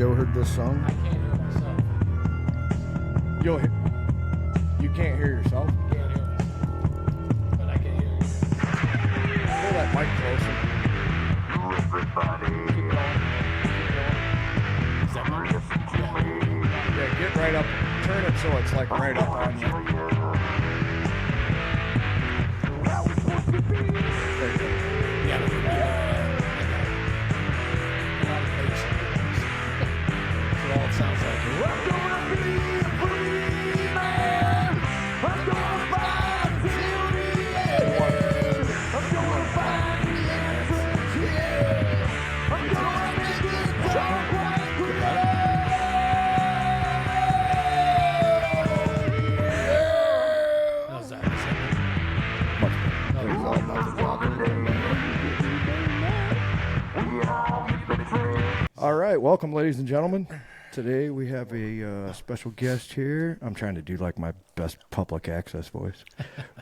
Joe heard this song? I can't hear myself. You can't hear yourself? Can't hear myself. But I can hear you. Pull that mic closer. Keep going. Is that right? Yeah, get right up. Turn it so it's like right up on you. There you go. Yeah, but we're so all it sounds like. I'm gonna be a free man. I'm gonna find till the end. I'm gonna find the answers, yeah. I'm gonna make it dark like yeah. How's that? Much better. That was all about the rock and roll. All right, welcome, ladies and gentlemen. Today we have a special guest here. I'm trying to do like my best public access voice.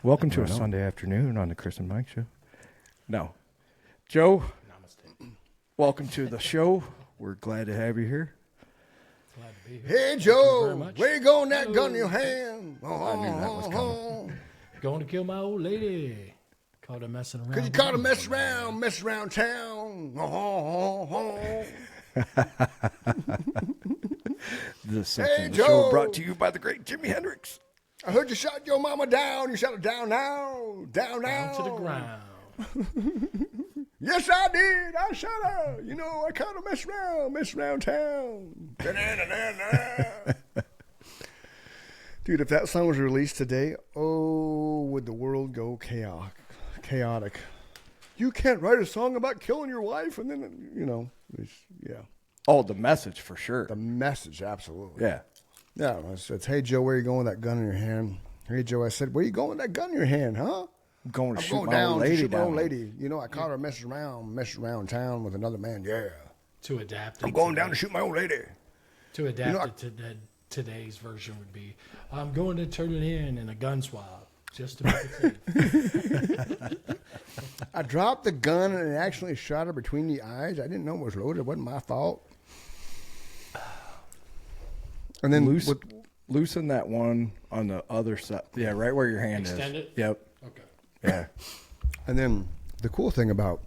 Welcome to a Sunday afternoon on the Chris and Mike Show. No. Joe, welcome to the show. We're glad to have you here. Glad to be here. Hey, Thank you Joe, very much. where you going that gun in your hand? I knew that was coming. Going to kill my old lady. Caught her messing around. Because you caught a mess around town. This section of the Joe. show brought to you by the great Jimi Hendrix. I heard you shot your mama down. You shot her down now. Down now. Down to the ground. Yes, I did. I shot her. You know, I caught her mess around town. Dude, if that song was released today, oh, would the world go chaotic. You can't write a song about killing your wife and then, you know, yeah. Oh, the message for sure. The message, absolutely. Yeah. Yeah, I said, hey, Joe, where you going with that gun in your hand? Hey, Joe, I said, where you going with that gun in your hand, huh? I'm going to I'm shoot going my down old to lady shoot my down. old lady. You know, I caught her messing around town with another man. Yeah. To adapt it. I'm going down to shoot my old lady. To adapt You know, it to today's version would be, I'm going to turn it in a gun swab just to make it safe. I dropped the gun and it actually shot her between the eyes. I didn't know it was loaded. It wasn't my fault. And then Loosen that one on the other side. Yeah, right where your hand Extend is. it? Yep. Okay. Yeah. And then the cool thing about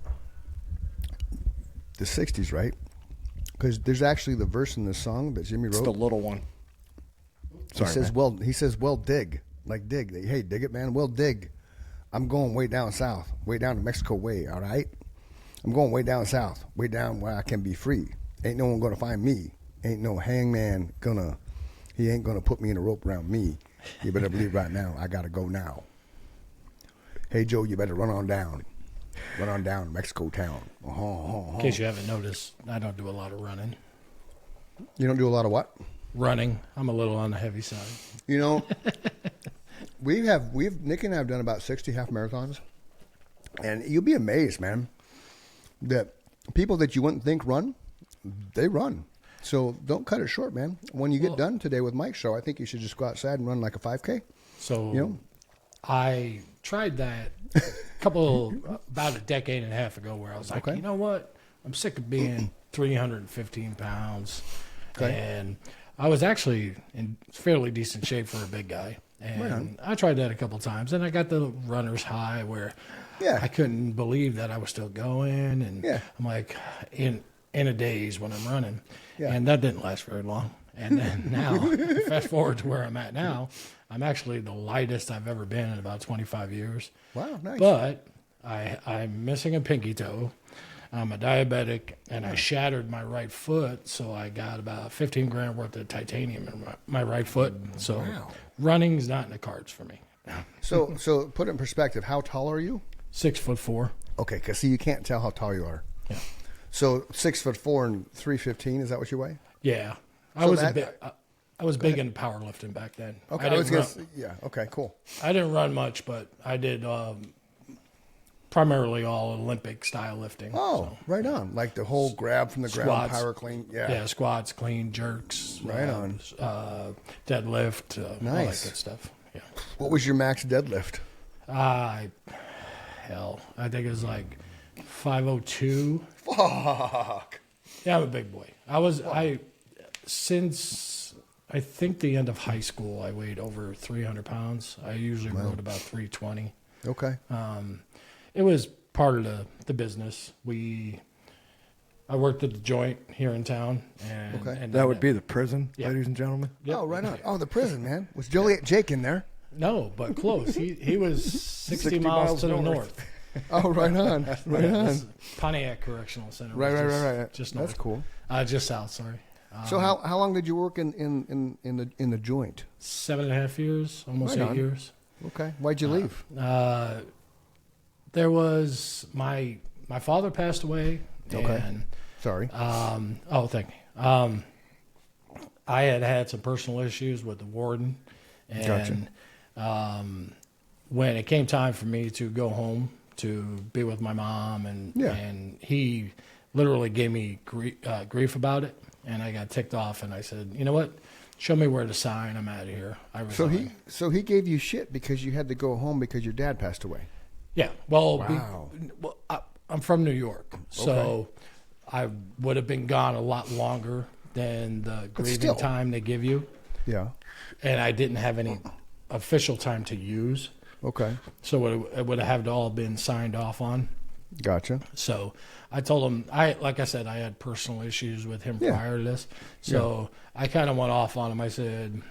the 60s, right? Because there's actually the verse in the song that Jimmy It's wrote. the little one. Sorry, He says, well, dig. Like, dig. Hey, dig it, man. Well, dig. I'm going way down south, way down to Mexico way, all right? I'm going way down south, way down where I can be free. Ain't no one going to find me. Ain't no hangman he ain't going to put me in a rope around me. You better believe right now, I got to go now. Hey, Joe, you better run on down. Run on down to Mexico town. In case you haven't noticed, I don't do a lot of running. You don't do a lot of what? Running. I'm a little on the heavy side. You know, Nick and I have done about 60 half marathons, and you'll be amazed, man, that people that you wouldn't think run, they run. So don't cut it short, man. When you get done today with Mike's show, I think you should just go outside and run like a 5K. So You know? I tried that about a decade and a half ago where I was like, Okay. you know what? I'm sick of being 315 pounds. Okay. And I was actually in fairly decent shape for a big guy. And I tried that a couple times. And I got the runner's high where I couldn't believe that I was still going. And I'm like, in a daze when I'm running. Yeah. And that didn't last very long. And then now, fast forward to where I'm at now, I'm actually the lightest I've ever been in about 25 years. Wow, nice. But I'm missing a pinky toe. I'm a diabetic, and I shattered my right foot, so I got about 15 grand worth of titanium in my right foot. So running's not in the cards for me. So put it in perspective, how tall are you? 6'4". Okay, because see, you can't tell how tall you are. Yeah. So 6'4" and 315, is that what you weigh? Yeah. So I was big into powerlifting back then. Okay, okay, cool. I didn't run much, but I did primarily all Olympic style lifting. Oh, so. right on. Like the whole grab from the ground, Squats. power clean. Yeah, squats, clean, jerks. Right on. Deadlift, all that Nice. good stuff. Yeah. What was your max deadlift? I think it was like 502. Fuck. Yeah, I'm a big boy. Since I think the end of high school, I weighed over 300 pounds. I usually rode about 320. Okay. It was part of the business. I worked at the joint here in town. And That would be the prison, Yeah. ladies and gentlemen. Yep. Oh, right on. Oh, the prison, man. Was Jake in there? No, but close. He was 60 miles to the north. Oh, right on. Right on. That's Pontiac Correctional Center. Right. Just north. That's cool. Just south, sorry. So how long did you work in the joint? 7.5 years, almost Right 8 on. yees. Okay. Why'd you leave? There was my father passed away. Okay. And, Sorry. thank you. I had some personal issues with the warden, and when it came time for me to go home to be with my mom, and he literally gave me grief about it, and I got ticked off, and I said, you know what? Show me where to sign. I'm out of here. I resign. So he gave you shit because you had to go home because your dad passed away. Yeah. Well, Wow. I'm from New York, so I would have been gone a lot longer than the grieving still. time they give you, Yeah. and I didn't have any official time to use, Okay. so it would have all been signed off on. Gotcha. So I told him, like I said, I had personal issues with him Yeah. prior to this. So I kind of went off on him. I said,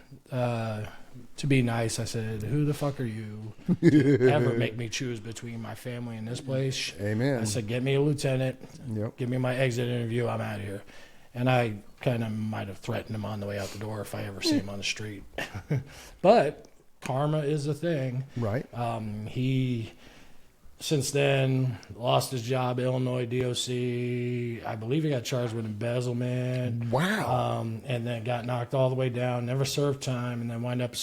to be nice, I said, who the fuck are you to ever make me choose between my family and this place? Amen. I said, get me a lieutenant. Yep. Give me my exit interview. I'm out of here. And I kind of might have threatened him on the way out the door if I ever see him on the street. But karma is a thing. Right. He, since then, lost his job, Illinois DOC. I believe he got charged with embezzlement. Wow. And then got knocked all the way down, never served time, and then wound up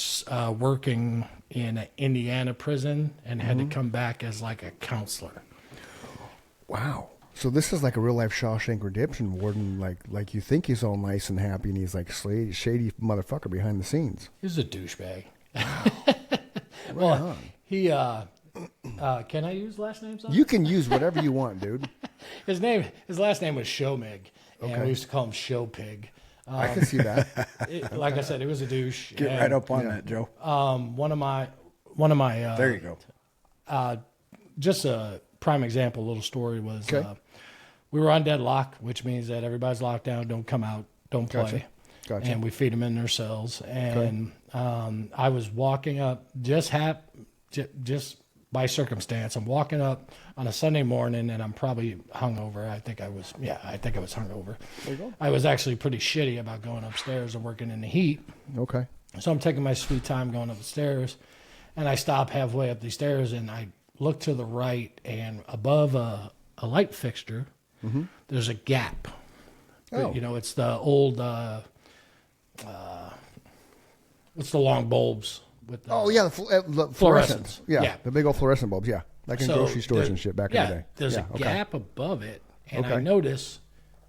working in an Indiana prison and had to come back as like a counselor. Wow. So this is like a real life Shawshank Redemption warden. Like you think he's all nice and happy, and he's like shady motherfucker behind the scenes. He's a douchebag. Well, He, can I use last names on you can use whatever you want, dude. His last name was Showmig, and Okay. we used to call him Show Pig. I can see that. Like I said, it was a douche. Get right up on that, Joe. One of my. There you go. Just a prime example, little story was Okay. we were on deadlock, which means that everyby's locked down, don't come out, don't play. Gotcha. And we feed them in their cells. And I was walking up, just by circumstance, I'm walking up on a Sunday morning, and I'm probably hungover. I think I was hungover. There you go. I was actually pretty shitty about going upstairs and working in the heat. Okay. So I'm taking my sweet time going up the stairs, and I stop halfway up the stairs, and I look to the right, and above a light fixture, there's a gap. Oh. You know, it's the old, what's the long bulbs with the... Oh yeah, the fluorescents. Fluorescents. Yeah, Yeah. the big old fluorescent bulbs. Yeah, like in So grocery stores and shit back in the day. There's yeah, a gap above it, and I Okay. notice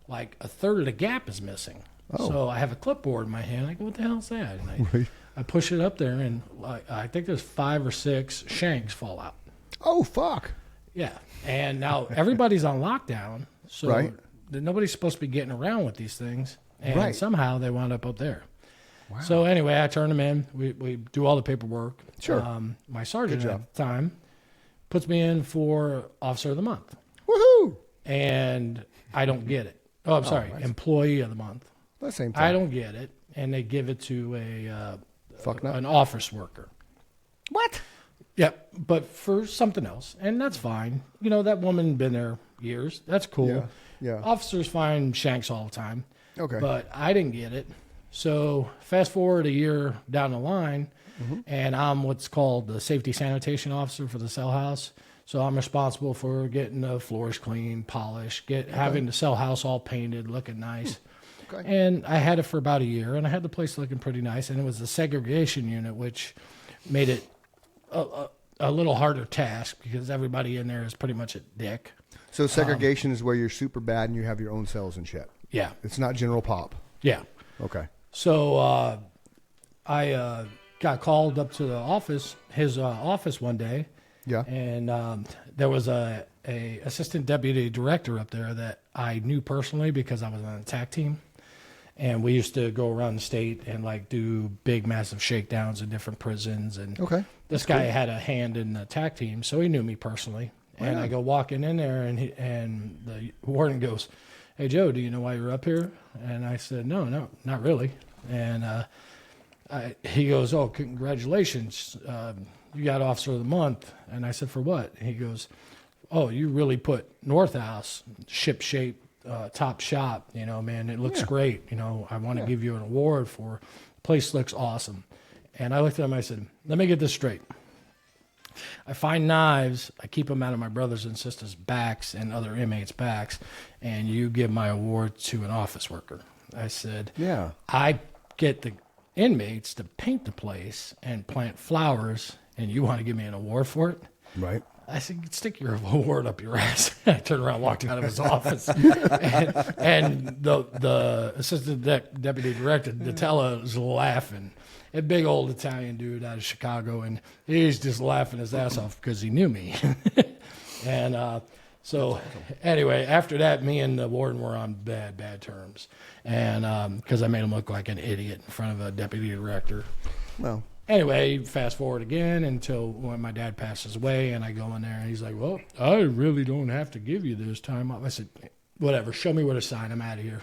like a third of the gap is missing. Oh. So I have a clipboard in my hand. I go, what the hell is that? And I push it up there, and I think there's 5 or 6 shanks fall out. Oh fuck. Yeah. And now everybody's on lockdown, so Right. nobody's supposed to be getting around with these things. And Right. somehow they wound up there. Wow. So anyway, I turn them in. We do all the paperwork. Sure. My sergeant Good at job. the time puts me in for Officer of the Month. Woohoo! And I don't get it. Oh, I'm sorry, nice. Employee of the Month. The same thing. I don't get it, and they give it to Fuck nut. an office worker. What? Yep, but for something else, and that's fine. You know, that woman been there years. That's cool. Yeah, yeah. Officers find shanks all the time. Okay. But I didn't get it. So fast forward a year down the line, and I'm what's called the safety sanitation officer for the cell house. So I'm responsible for getting the floors clean, polished, having the cell house all painted, looking nice. Okay. And I had it for about a year, and I had the place looking pretty nice. And it was the segregation unit, which made it a little harder task because everybody in there is pretty much a dick. So segregation is where you're super bad and you have your own cells and shit. Yeah, It's not general pop. yeah. Okay. So I got called up to the office, his office one day, Yeah. and there was a assistant deputy director up there that I knew personally because I was on the TAC team, And we used to go around the state and like do big, massive shakedowns in different prisons. And Okay. this guy had a hand in the TAC team, so he knew me personally. And I go walking in there, and the warden goes, "Hey, Joe, do you know why you're up here?" And I said, No, not really. And he goes, "Oh, congratulations. You got Officer of the Month." And I said, "For what?" And he goes, "Oh, you really put North House ship shape, top shop. You know, man, it looks great. You know, I want to give you an award for place looks awesome." And I looked at him, I said, "Let me get this straight. I find knives, I keep them out of my brothers and sisters' backs and other inmates' backs, and you give my award to an office worker." I said, Yeah. "I get the inmates to paint the place and plant flowers, and you want to give me an award for it?" Right. I said, "Stick your award up your ass." I turned around, walked out of his office, and the assistant deputy director, Nutella, was laughing. A big old Italian dude out of Chicago, and he's just laughing his ass off because he knew me. And so anyway, after that, me and the warden were on bad terms, and because I made him look like an idiot in front of a deputy director. Well, Anyway, fast forward again until when my dad passes away, and I go in there, and he's like, "Well, I really don't have to give you this time off." I said, "Whatever, show me where to sign. I'm out of here."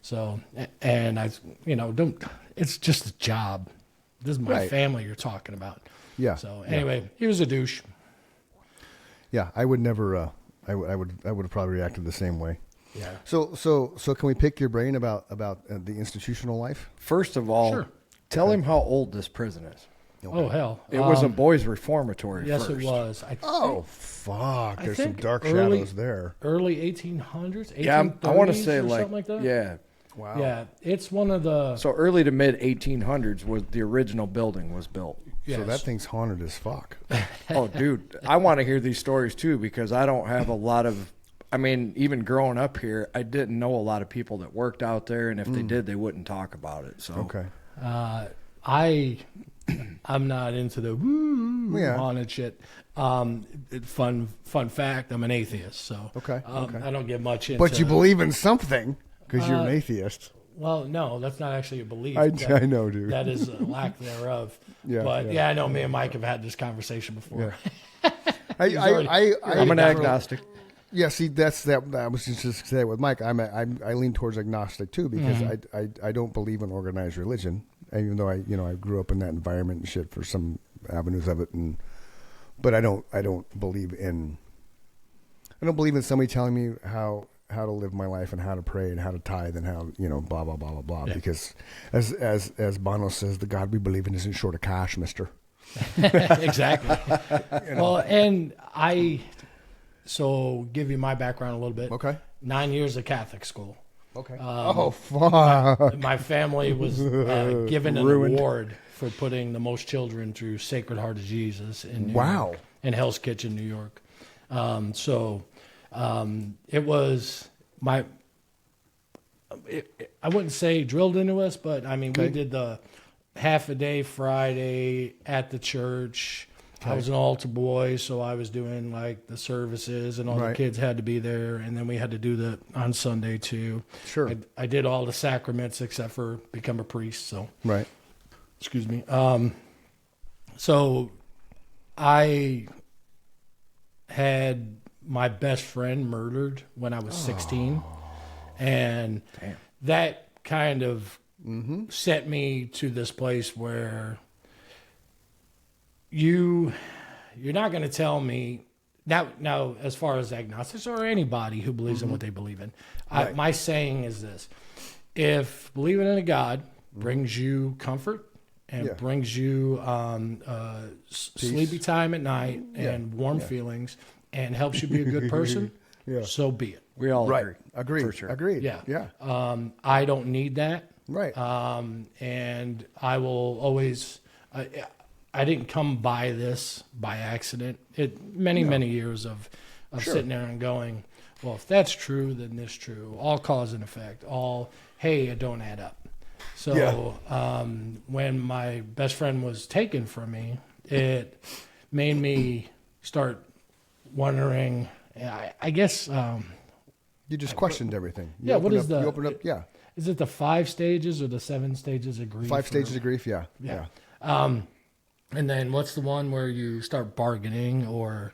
So, and I, don't. It's just a job. This is my Right. family you're talking about. yeah. So anyway, he was a douche. Yeah, I would never. I would have probably reacted the same way. Yeah. So can we pick your brain about the institutional life? First of all, Sure. tell him how old this prison is. Oh hell. It was a boys' reformatory. Yes, first. it was. Oh fuck! I There's some think dark early- shadows there. Early 1800s. Yeah, I want to 1830s say or like, something like that. yeah. Wow. Yeah, it's one of the. So early to mid 1800s was the original building was built. Yes. So that thing's haunted as fuck. Oh, dude, I want to hear these stories too because I don't have a lot of. I mean, even growing up here, I didn't know a lot of people that worked out there, and if they did, they wouldn't talk about it. So Okay. I'm not into the woo Yeah. haunted shit. Fun fact, I'm an atheist, so Okay, okay. I don't get much into. But you believe in something because you're an atheist. Well, no, that's not actually a belief. I That- know, dude. That is a lack thereof. Yeah, but yeah. yeah, I know me and Mike have had this conversation before. I'm an agnostic. Yeah, see, that's that. I was just say with Mike. I lean towards agnostic too because I don't believe in organized religion, even though I grew up in that environment and shit for some avenues of it, but I don't believe in somebody telling me how to live my life and how to pray and how to tithe and how blah blah blah blah blah. Yeah. Because as Bono says, the God we believe in isn't short of cash, Mister. Exactly. Well, and so give you my background a little bit. Okay. 9 years of Catholic school. Okay. Oh fuck. My family was given an award for putting the most children through Sacred Heart of Jesus in New Wow. York, in Hell's Kitchen, New York. It was I wouldn't say drilled into us, but I mean, we did the half a day Friday at the church. I was an altar boy, so I was doing like the services, and all the Right. kids had to be there, and then we had to do the on Sunday too. Sure. I did all the sacraments except for become a priest. So Right. excuse me. So I had my best friend murdered when I was 16, and that kind of set me to this place where you're not going to tell me now as far as agnostics or anybody who believes in what they believe in. My saying is this: if believing in a God brings you comfort and brings you sleepy time at night and warm feelings and helps you be a good person, so be it. We all Right. agree. Agreed. For sure. Agreed. Yeah. Yeah. I don't need that. Right. And I will always. I didn't come by this by accident. Many years of sitting there and going, well, if that's true, then this true. All cause and effect. All, hey, it don't add up. So when my best friend was taken from me, it made me start wondering. I guess. You just questioned everything. What is You opened up. Yeah. is it the 5 stages or the 7 stages of grief? 5 stages of grief. Yeah. Yeah. And then what's the one where you start bargaining, or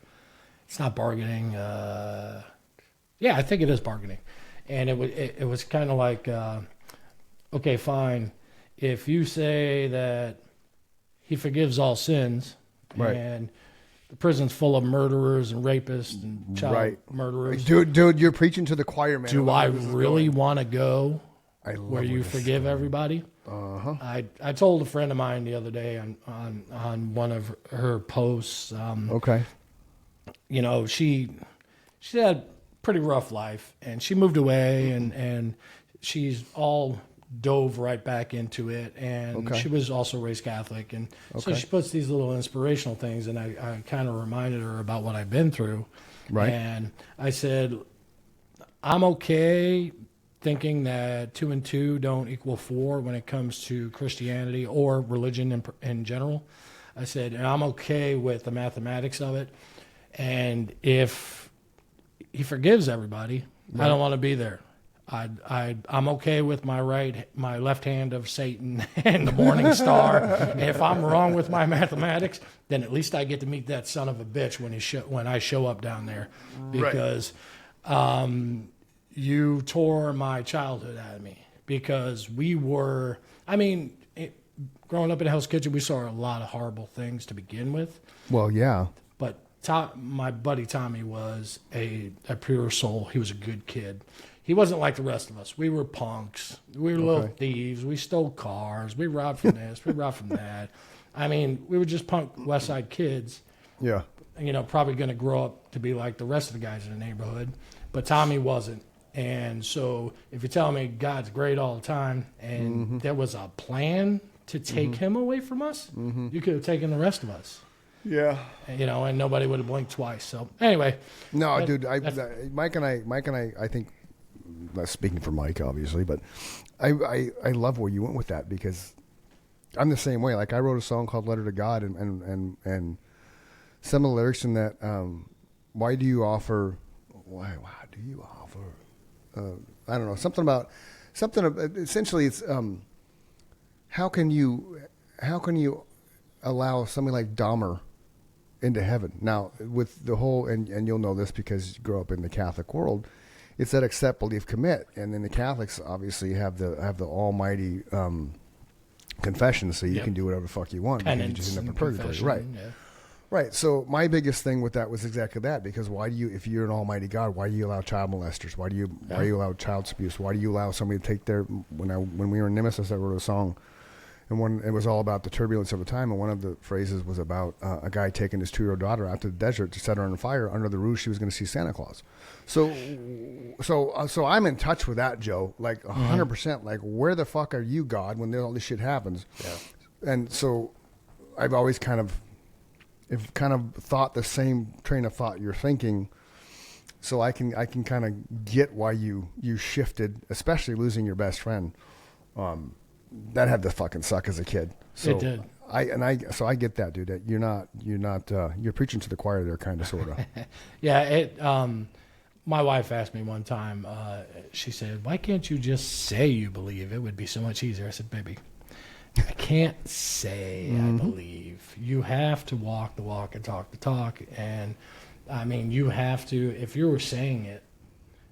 it's not bargaining? Yeah, I think it is bargaining. And it was kind of like, okay, fine. If you say that he forgives all sins, Right. and the prison's full of murderers and rapists and child murderers, Dude, you're preaching to the choir, man. do I really want to go I love where you forgive everybody? Uh-huh. I told a friend of mine the other day on one of her posts. Okay. You know, she had a pretty rough life, and she moved away, and she's all dove right back into it, and Okay. she was also raised Catholic, and so Okay. she puts these little inspirational things, and I kind of reminded her about what I've been through. Right. And I said, I'm okay thinking that 2 and 2 don't equal 4 when it comes to Christianity or religion in general. I said, and I'm okay with the mathematics of it. And if he forgives everybody, I don't want to be there. I'm okay with my left hand of Satan and the morning star. And if I'm wrong with my mathematics, then at least I get to meet that son of a bitch when I show up down there, because you tore my childhood out of me, because we were, growing up in Hell's Kitchen, we saw a lot of horrible things to begin with. Well, yeah. But my buddy Tommy was a pure soul. He was a good kid. He wasn't like the rest of us. We were punks. We were little thieves. We stole cars. We robbed from this. We robbed from that. We were just punk West Side kids. Yeah. Probably going to grow up to be like the rest of the guys in the neighborhood. But Tommy wasn't. And so if you're telling me God's great all the time, and there was a plan to take him away from us, you could have taken the rest of us. Yeah. And nobody would have blinked twice. So anyway. No, dude, Mike and I think, not speaking for Mike, obviously, but I love where you went with that, because I'm the same way. Like, I wrote a song called Letter to God, and some of the lyrics in that, why do you offer, I don't know, essentially it's, how can you allow somebody like Dahmer into heaven? Now, with the whole, and you'll know this because you grow up in the Catholic world, it's that accept, believe, commit. And then the Catholics obviously have the almighty confession, so you can do whatever the fuck you want. Penance, you just end up in purgatory. Right. Yeah. Right. So my biggest thing with that was exactly that, because if you're an almighty God, why do you allow child molesters? Why do you allow child abuse? Why do you allow somebody to take their, when we were in Nemesis, I wrote a song, and it was all about the turbulence of the time, and one of the phrases was about a guy taking his 2-year-old daughter out to the desert to set her on fire under the ruse she was going to see Santa Claus. So I'm in touch with that, Joe, like 100%. Like, where the fuck are you, God, when all this shit happens? Yeah. And so I've always kind of thought the same train of thought you're thinking. So I can kind of get why you shifted, especially losing your best friend. That had to fucking suck as a kid. So It did. I get that, dude. That you're preaching to the choir there, kind of, sort of. Yeah. My wife asked me one time, she said, why can't you just say you believe? It would be so much easier. I said, baby, I can't say I believe. You have to walk the walk and talk the talk. And you have to, if you're saying it,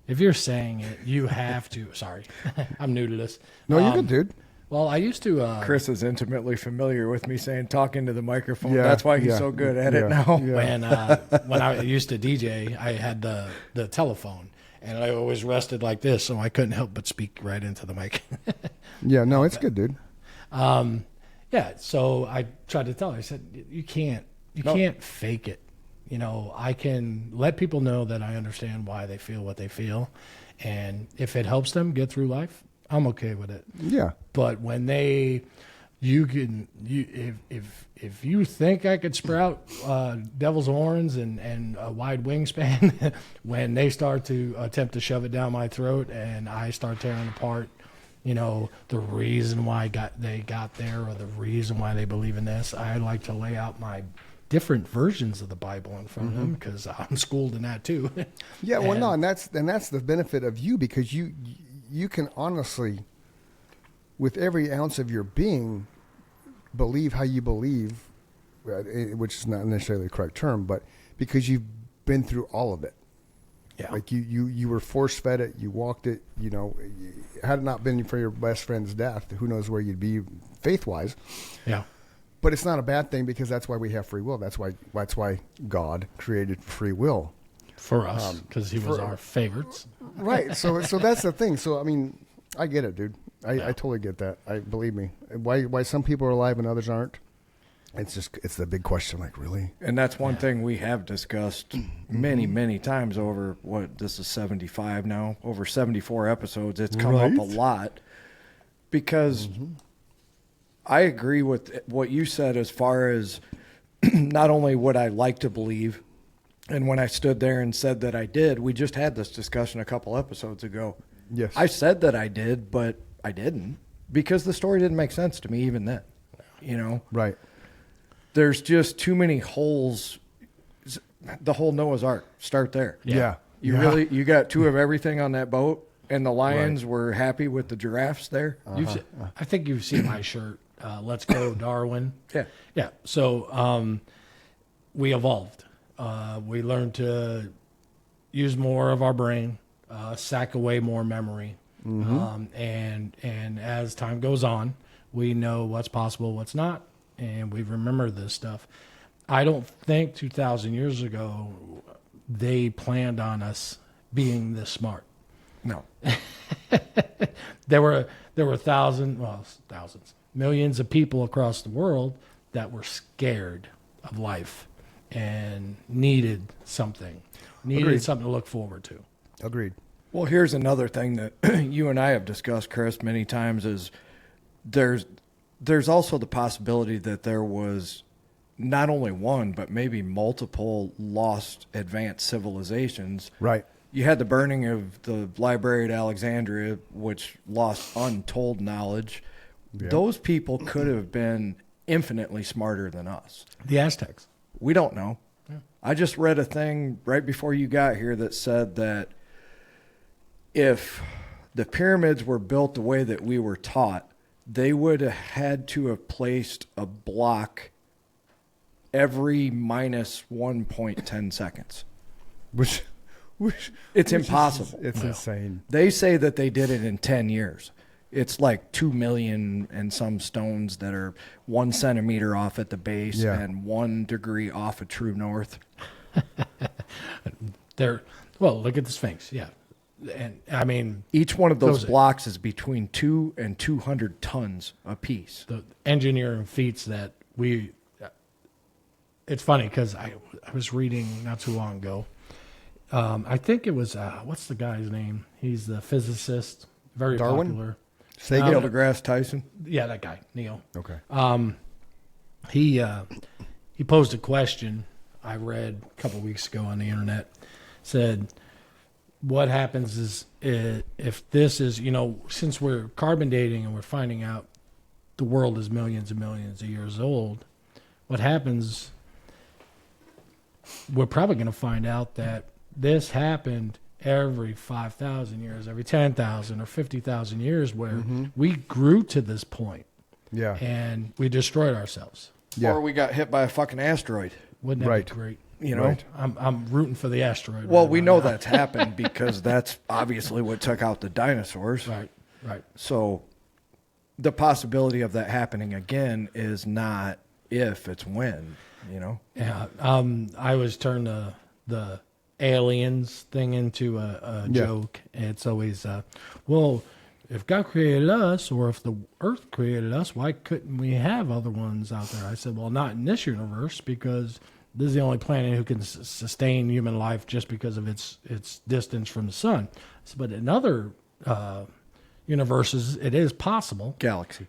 you have to. Sorry, I'm new to this. No, you're good, dude. Well, I used to. Chris is intimately familiar with me saying talk into the microphone. Yeah, That's why he's so good at it now. Yeah. When I used to DJ, I had the telephone, and I always rested like this, so I couldn't help but speak right into the mic. Yeah, no, it's good, dude. Yeah, so I tried to tell her. I said, you can't fake it. I can let people know that I understand why they feel what they feel, and if it helps them get through life, I'm okay with it. Yeah. But when if you think I could sprout devil's horns and a wide wingspan, when they start to attempt to shove it down my throat and I start tearing apart, the reason why they got there, or the reason why they believe in this, I like to lay out my different versions of the Bible in front of them, because I'm schooled in that too. Yeah, well, no, and that's the benefit of you, because you can honestly with every ounce of your being, believe how you believe, which is not necessarily the correct term, but because you've been through all of it. Yeah. Like you were force fed it, you walked it, had it not been for your best friend's death, who knows where you'd be faith wise. Yeah. But it's not a bad thing because that's why we have free will. That's why God created free will. For us, because he was our favorites. Right. So that's the thing. So I mean, I get it, dude. I totally get that. Believe me. Why some people are alive and others aren't? It's the big question. Like, really? And that's one thing we have discussed many, many times over this is 75 now, over 74 episodes. It's come up a lot because I agree with what you said as far as not only what I like to believe, and when I stood there and said that I did, we just had this discussion a couple episodes ago. Yes. I said that I did, but I didn't because the story didn't make sense to me even then, Right. There's just too many holes. The whole Noah's Ark. Start there. Yeah. You got two of everything on that boat, and the lions were happy with the giraffes there. I think you've seen my shirt. Let's go, Darwin. Yeah. Yeah. So we evolved. We learned to use more of our brain, sack away more memory, and as time goes on, we know what's possible, what's not. And we remember this stuff. I don't think 2,000 years ago they planned on us being this smart. No. There were thousands, millions of people across the world that were scared of life and needed something to look forward to. Agreed. Well, here's another thing that you and I have discussed, Chris, many times is there's also the possibility that there was not only one, but maybe multiple lost advanced civilizations. Right. You had the burning of the library at Alexandria, which lost untold knowledge. Yeah. Those people could have been infinitely smarter than us. The Aztecs. We don't know. Yeah. I just read a thing right before you got here that said that if the pyramids were built the way that we were taught, they would have had to have placed a block every minus 1.10 seconds. Which it's impossible. It's insane. They say that they did it in 10 years. It's like 2 million and some stones that are 1 centimeter off at the base and 1 degree off of true north. Look at the Sphinx. Yeah. And I mean, each one of those blocks is between 2 and 200 tons a piece. The engineering feats that it's funny because I was reading not too long ago. I think it was, what's the guy's name? He's the physicist, very Darwin? popular. Neil deGrasse Tyson? Yeah, that guy, Neil. Okay. He posed a question I read a couple weeks ago on the internet. Said, what happens is if this is, since we're carbon dating and we're finding out the world is millions and millions of years old, what happens, we're probably going to find out that this happened every 5,000 years, every 10,000 or 50,000 years where we grew to this point. Yeah. And we destroyed ourselves. Yeah. Or we got hit by a fucking asteroid. Wouldn't that be great? Right. I'm rooting for the asteroid. Well, we know that's happened because that's obviously what took out the dinosaurs. Right. So the possibility of that happening again is not if, it's when, Yeah. I was turned the aliens thing into a joke. It's always, if God created us or if the earth created us, why couldn't we have other ones out there? I said, well, not in this universe because this is the only planet who can sustain human life just because of its distance from the sun. I said, but in other universes, it is possible. Galaxy,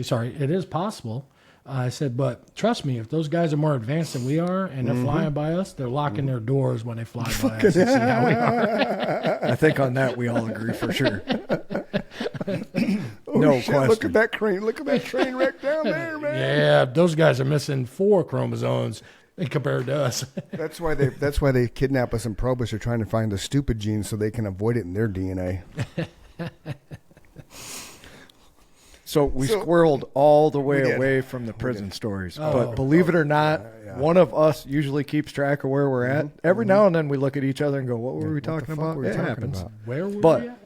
sorry. It is possible. I said, but trust me, if those guys are more advanced than we are and they're flying by us, they're locking their doors when they fly by us to see how we are. I think on that we all agree for sure. No question. Look at that crane. Look at that train wreck down there, man. Yeah, those guys are missing 4 chromosomes compared to us. That's why they kidnap us and probe us. They're trying to find the stupid genes so they can avoid it in their DNA. So we squirreled all the way did. away from the prison stories. Oh. But believe it or not, one of us usually keeps track of where we're at. Every now and then we look at each other and go, what were we talking about? Were we It talking happens. about? Where were But we at?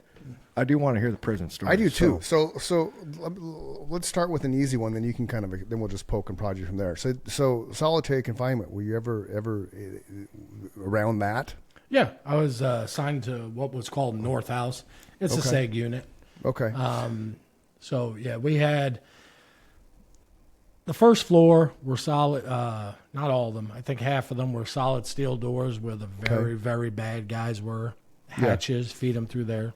I do want to hear the prison story. I do too. So let's start with an easy one. Then you can then we'll just poke and prod you from there. So solitary confinement. Were you ever around that? Yeah, I was assigned to what was called North House. It's a SEG unit. Okay. So yeah, we had the first floor were solid. Not all of them. I think half of them were solid steel doors where the very very bad guys were. Hatches, feed them through there.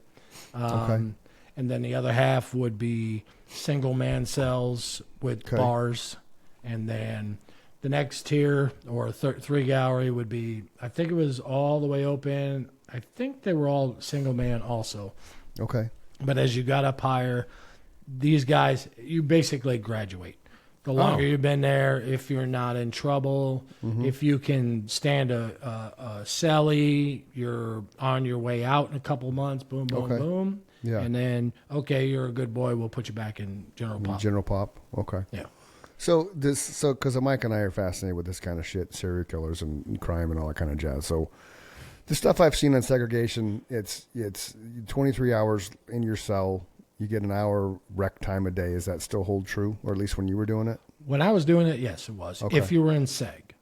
And then the other half would be single man cells with bars, and then the next tier or three gallery would be, I think it was all the way open. I think they were all single man also. Okay. But as you got up higher, these guys, you basically graduate. The longer you've been there, if you're not in trouble, if you can stand a celly, you're on your way out in a couple months, boom, boom, boom. Yeah. And then, you're a good boy, we'll put you back in General Pop. General Pop. Okay. Yeah. So because Mike and I are fascinated with this kind of shit, serial killers and crime and all that kind of jazz. So the stuff I've seen on segregation, it's 23 hours in your cell. You get an hour rec time a day. Does that still hold true, or at least when you were doing it? When I was doing it, yes, it was. Okay. If you were in SEG.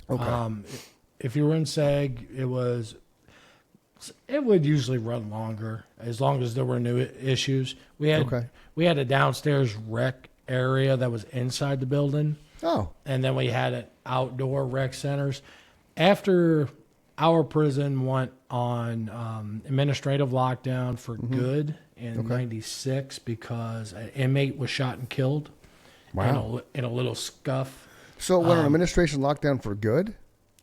Okay. If you were in SEG, it would usually run longer as long as there were new issues. We had a downstairs rec area that was inside the building. Oh. And then we had an outdoor rec centers. After our prison went on administrative lockdown for good in 96 because an inmate was shot and killed in a little scuff. So when an administration lockdown for good?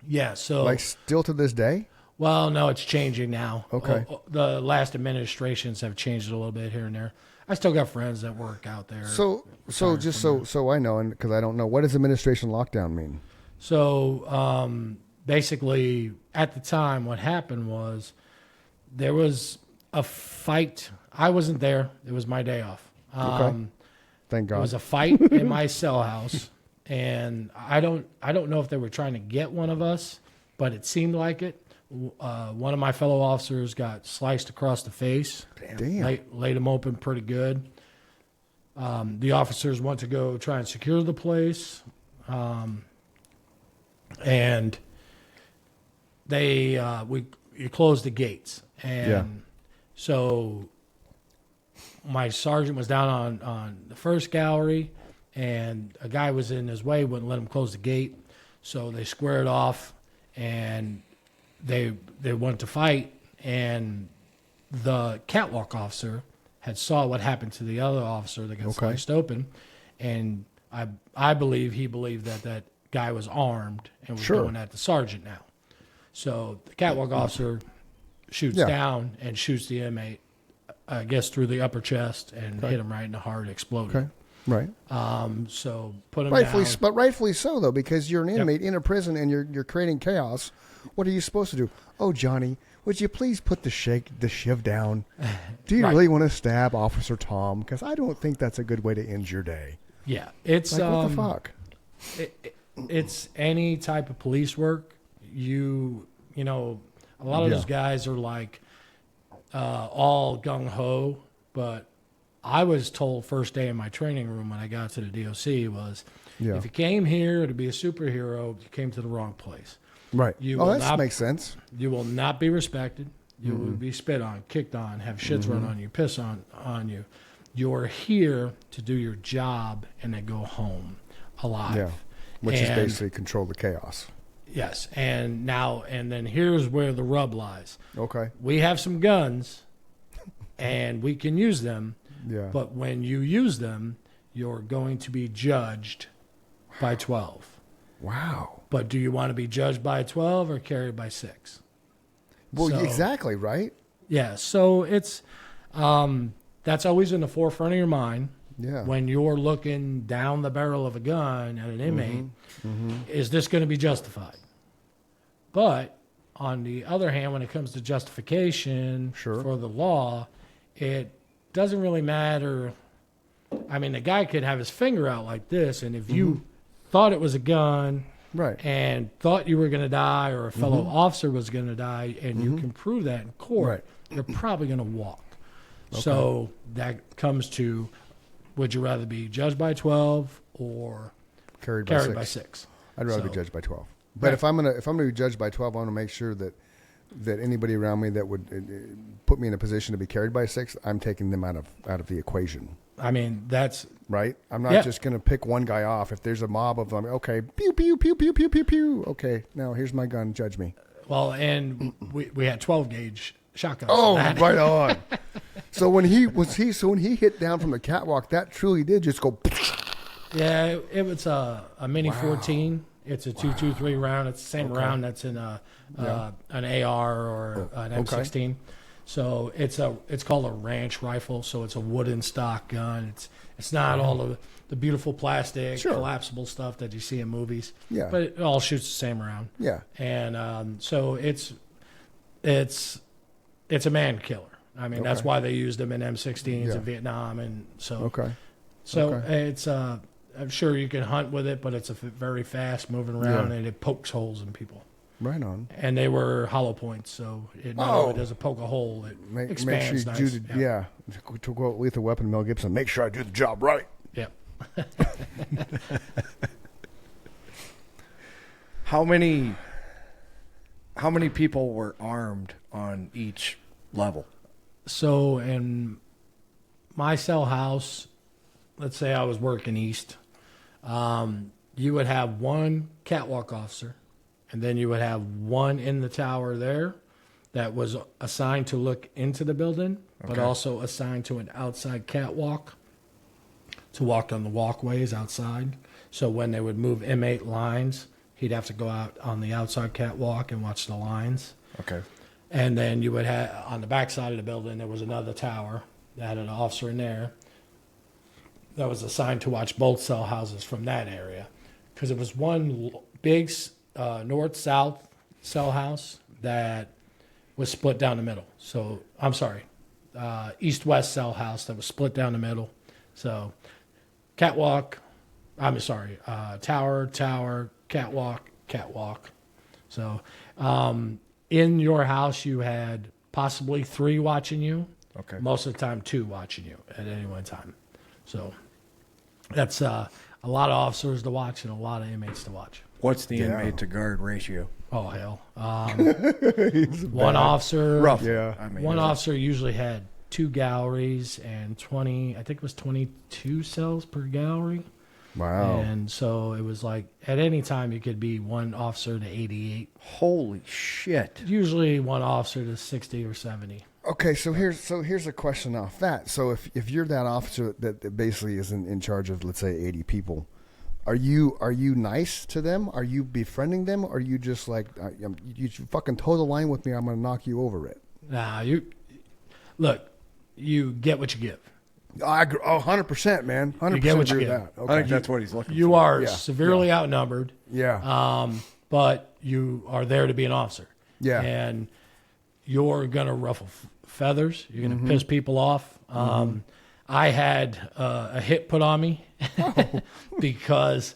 Yeah, so... Like still to this day? Well, no, it's changing now. Okay. The last administrations have changed it a little bit here and there. I still got friends that work out there. So just so I know, and because I don't know, what does administration lockdown mean? So basically, at the time, what happened was there was a fight. I wasn't there. It was my day off. Thank God. There was a fight in my cell house, and I don't know if they were trying to get one of us, but it seemed like it. One of my fellow officers got sliced across the face. Damn. Laid him open pretty good. The officers went to go try and secure the place, and you closed the gates, and so my sergeant was down on the first gallery, and a guy was in his way, wouldn't let him close the gate, so they squared off, and they went to fight, and the catwalk officer had saw what happened to the other officer that got sliced open, and I believe he believed that guy was armed and was going at the sergeant now. So the catwalk officer shoots down and shoots the inmate, I guess through the upper chest, and hit him right in the heart, exploded. Okay. Right. So put him rightfully, down. but rightfully so though, because you're an inmate in a prison and you're creating chaos. What are you supposed to do? Oh, Johnny, would you please put the shiv down? Do you really want to stab Officer Tom? Because I don't think that's a good way to end your day. Yeah, it's like, what the fuck? It's any type of police work. A lot of those guys are like all gung ho, but I was told first day in my training room when I got to the DOC was, if you came here to be a superhero, you came to the wrong place. Right. That makes sense. You will not be respected. You will be spit on, kicked on, have shits run on you, piss on you. You're here to do your job and then go home alive. Yeah. Which is basically control the chaos. Yes. And then here's where the rub lies. Okay. We have some guns and we can use them. Yeah. But when you use them, you're going to be judged by 12. Wow. But do you want to be judged by 12 or carried by 6? Well, exactly, right? Yeah. So it's that's always in the forefront of your mind. Yeah. When you're looking down the barrel of a gun at an inmate, is this going to be justified? But on the other hand, when it comes to justification for the law, it doesn't really matter I mean, the guy could have his finger out like this, and if you thought it was a gun Right. and thought you were going to die or a fellow officer was going to die, and you can prove that in court, Right. you're probably going to walk. So that comes to, would you rather be judged by 12 or Carried by 6? I'd rather be So- judged by 12. But Right. if I'm gonna be judged by 12, I want to make sure that anybody around me that would put me in a position to be carried by 6, I'm taking them out of the equation. I mean, that's Right? I'm not Yeah. just going to pick one guy off. If there's a mob of them, okay, pew, pew, pew, pew, pew, pew, pew. Okay, now here's my gun. Judge me. well, and we had 12 gauge shotguns. Oh, for that. right on. So when he hit down from the catwalk, that truly did just go. Yeah, it was a mini 14. It's a 223 round. It's the same round that's in an AR or an M16. So it's called a ranch rifle. So it's a wooden stock gun. It's not all of the beautiful plastic collapsible stuff that you see in movies. Yeah. But it all shoots the same round. Yeah. And so it's a man killer. I mean, that's why they used them in M16s in Vietnam, and so it's I'm sure you can hunt with it, but it's very fast moving around, and it pokes holes in people. Right on. And they were hollow points, so it not only does it poke a hole, it expands make sure you nice. To quote Lethal Weapon Mel Gibson, make sure I do the job right. Yep. How many people were armed on each level? So in my cell house, let's say I was working east, you would have one catwalk officer, and then you would have one in the tower there that was assigned to look into the building, but also assigned to an outside catwalk to walk on the walkways outside. So when they would move inmate lines, he'd have to go out on the outside catwalk and watch the lines. Okay. And then you would have, on the back side of the building, there was another tower that had an officer in there that was assigned to watch both cell houses from that area. Because it was one big north-south cell house that was split down the middle. So, I'm sorry, east-west cell house that was split down the middle. So, tower, catwalk. So, in your house, you had possibly 3 watching you. Okay. Most of the time, 2 watching you at any one time. So that's a lot of officers to watch and a lot of inmates to watch. What's the inmate to guard ratio? Oh, hell. One officer. Rough. Yeah. I mean, One officer usually had 2 galleries and 22 cells per gallery. Wow. And so it was like at any time you could be one officer to 88. Holy shit. Usually one officer to 60 or 70. Okay, so here's a question off that. So if you're that officer that basically is in charge of, let's say, 80 people, are you nice to them? Are you befriending them? Or are you just like, you fucking toe the line with me, I'm going to knock you over it? Nah, you get what you give. I agree. Oh, 100%, man. 100% You get what you agree with get. that. Okay. I think that's what he's looking You for. are Yeah. severely outnumbered, Yeah. but you are there to be an officer. Yeah. And you're going to ruffle feathers. You're going to Mm-hmm. piss people off. I had a hit put on me because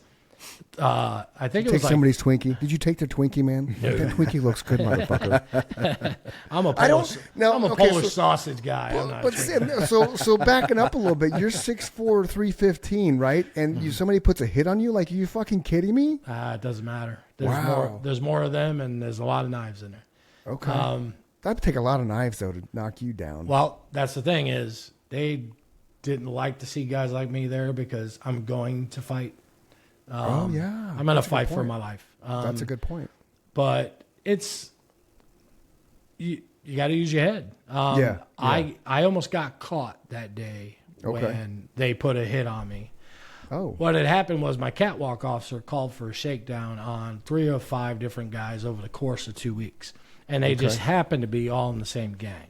I think it Take was like, somebody's Twinkie. Did you take the Twinkie, man? That Twinkie looks good, motherfucker. I'm a I don't- Polish, no, I'm a okay, Polish so- sausage guy. I'm not But so backing up a little bit, you're 6'4", 315, right? And somebody puts a hit on you? Like, are you fucking kidding me? it doesn't matter. There's Wow. There's more of them, and there's a lot of knives in there. Okay. That'd take a lot of knives, though, to knock you down. Well, that's the thing is they didn't like to see guys like me there because I'm going to fight. Yeah. I'm going to That's a good fight for point. my life. That's a good point. But it's you got to use your head. Yeah. I almost got caught that day when they put a hit on me. Oh. What had happened was my catwalk officer called for a shakedown on 3 or 5 different guys over the course of 2 weeks. And they just happened to be all in the same gang.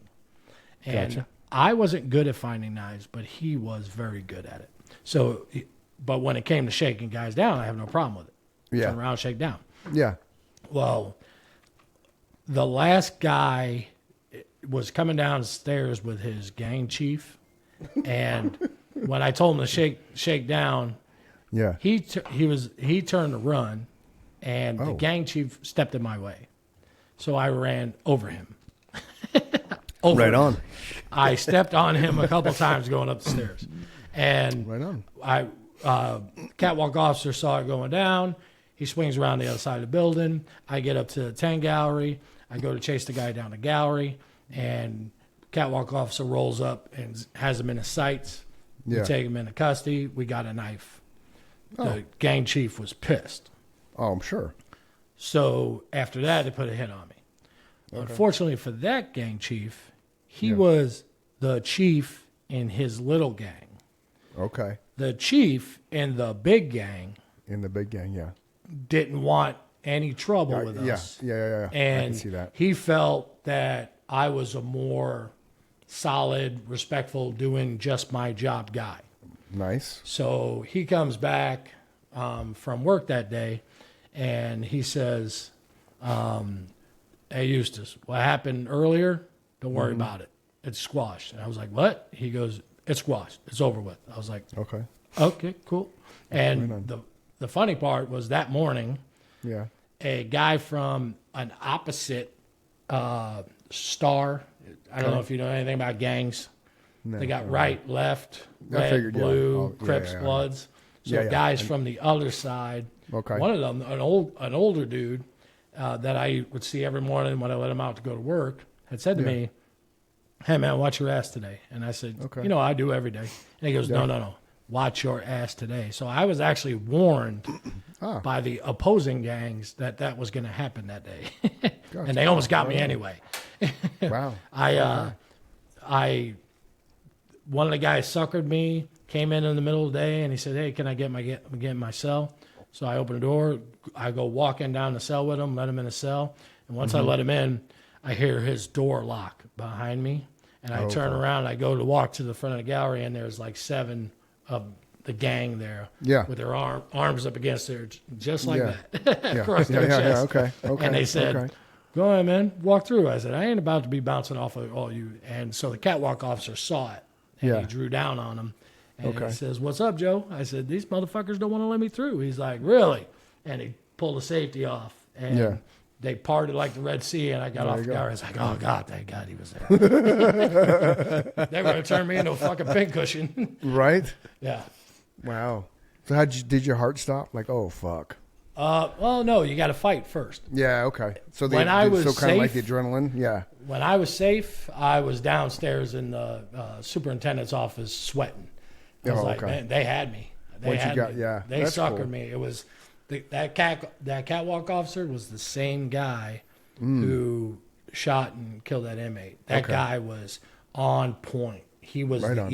And Gotcha. I wasn't good at finding knives, but he was very good at it. So, but when it came to shaking guys down, I have no problem with it. Yeah. Turn around, shake down. Yeah. Well, the last guy was coming downstairs with his gang chief, and when I told him to shake down, Yeah. he turned to run, and the Oh. gang chief stepped in my way, so I ran over him. Right on. I stepped on him a couple times going up the stairs, and Right on. Catwalk officer saw it going down. He swings around the other side of the building. I get up to the 10 gallery. I go to chase the guy down the gallery, and catwalk officer rolls up and has him in his sights. We Yeah. take him into custody. We got a knife. The gang chief was pissed. Oh, I'm sure. So after that, they put a hit on me. Unfortunately for that gang chief, he was the chief in his little gang. Okay. The chief in the big gang In the big gang, yeah. didn't want any trouble with Yeah. us. Yeah. I And can see that. he felt that I was a more solid, respectful, doing just my job guy. Nice. So he comes back from work that day, and he says, hey, Eustice, what happened earlier, don't worry about it. It's squashed. And I was like, what? He goes, it's squashed. It's over with. I was like, Okay. okay, cool. And the funny part was that morning, Yeah. a guy from an opposite star, I don't know if you know anything about gangs. No, They got right, left, I red, figured, yeah. blue, Oh, yeah, Crips, yeah. Bloods. So Yeah, yeah. guys from the other side. Okay. One of them, an older dude that I would see every morning when I let him out to go to work, had said to me, hey, man, watch your ass today. And I said, Okay. you know, I do every day. And he goes, no. Watch your ass today. So I was actually warned by the opposing gangs that was going to happen that day. And they almost got me anyway. Wow. One of the guys suckered me, came in the middle of the day, and he said, hey, can I get in my cell? So I open the door. I go walking down the cell with him, let him in the cell. And once I let him in, I hear his door lock behind me. And I turn around, I go to walk to the front of the gallery, and there's like 7 of the gang there with their arms up against their, just like that, across their chest. Okay. And they said, go ahead, man, walk through. I said, I ain't about to be bouncing off of all you. And so the catwalk officer saw it, and he drew down on him. And he says, what's up, Joe? I said, these motherfuckers don't want to let me through. He's like, really? And he pulled the safety off. And they parted like the Red Sea, and I got off the gallery. I was like, oh, God, thank God he was there. They were going to turn me into a fucking pincushion. Right? Yeah. Wow. So did your heart stop? Like, oh, fuck. Well, no, you got to fight first. Yeah, okay. So When I was kind of like the safe- adrenaline? Yeah. When I was safe, I was downstairs in the superintendent's office sweating. I was like, man, they had me. They that's suckered cool. me. It was that catwalk officer was the same guy who shot and killed that inmate. That guy was on point. He was the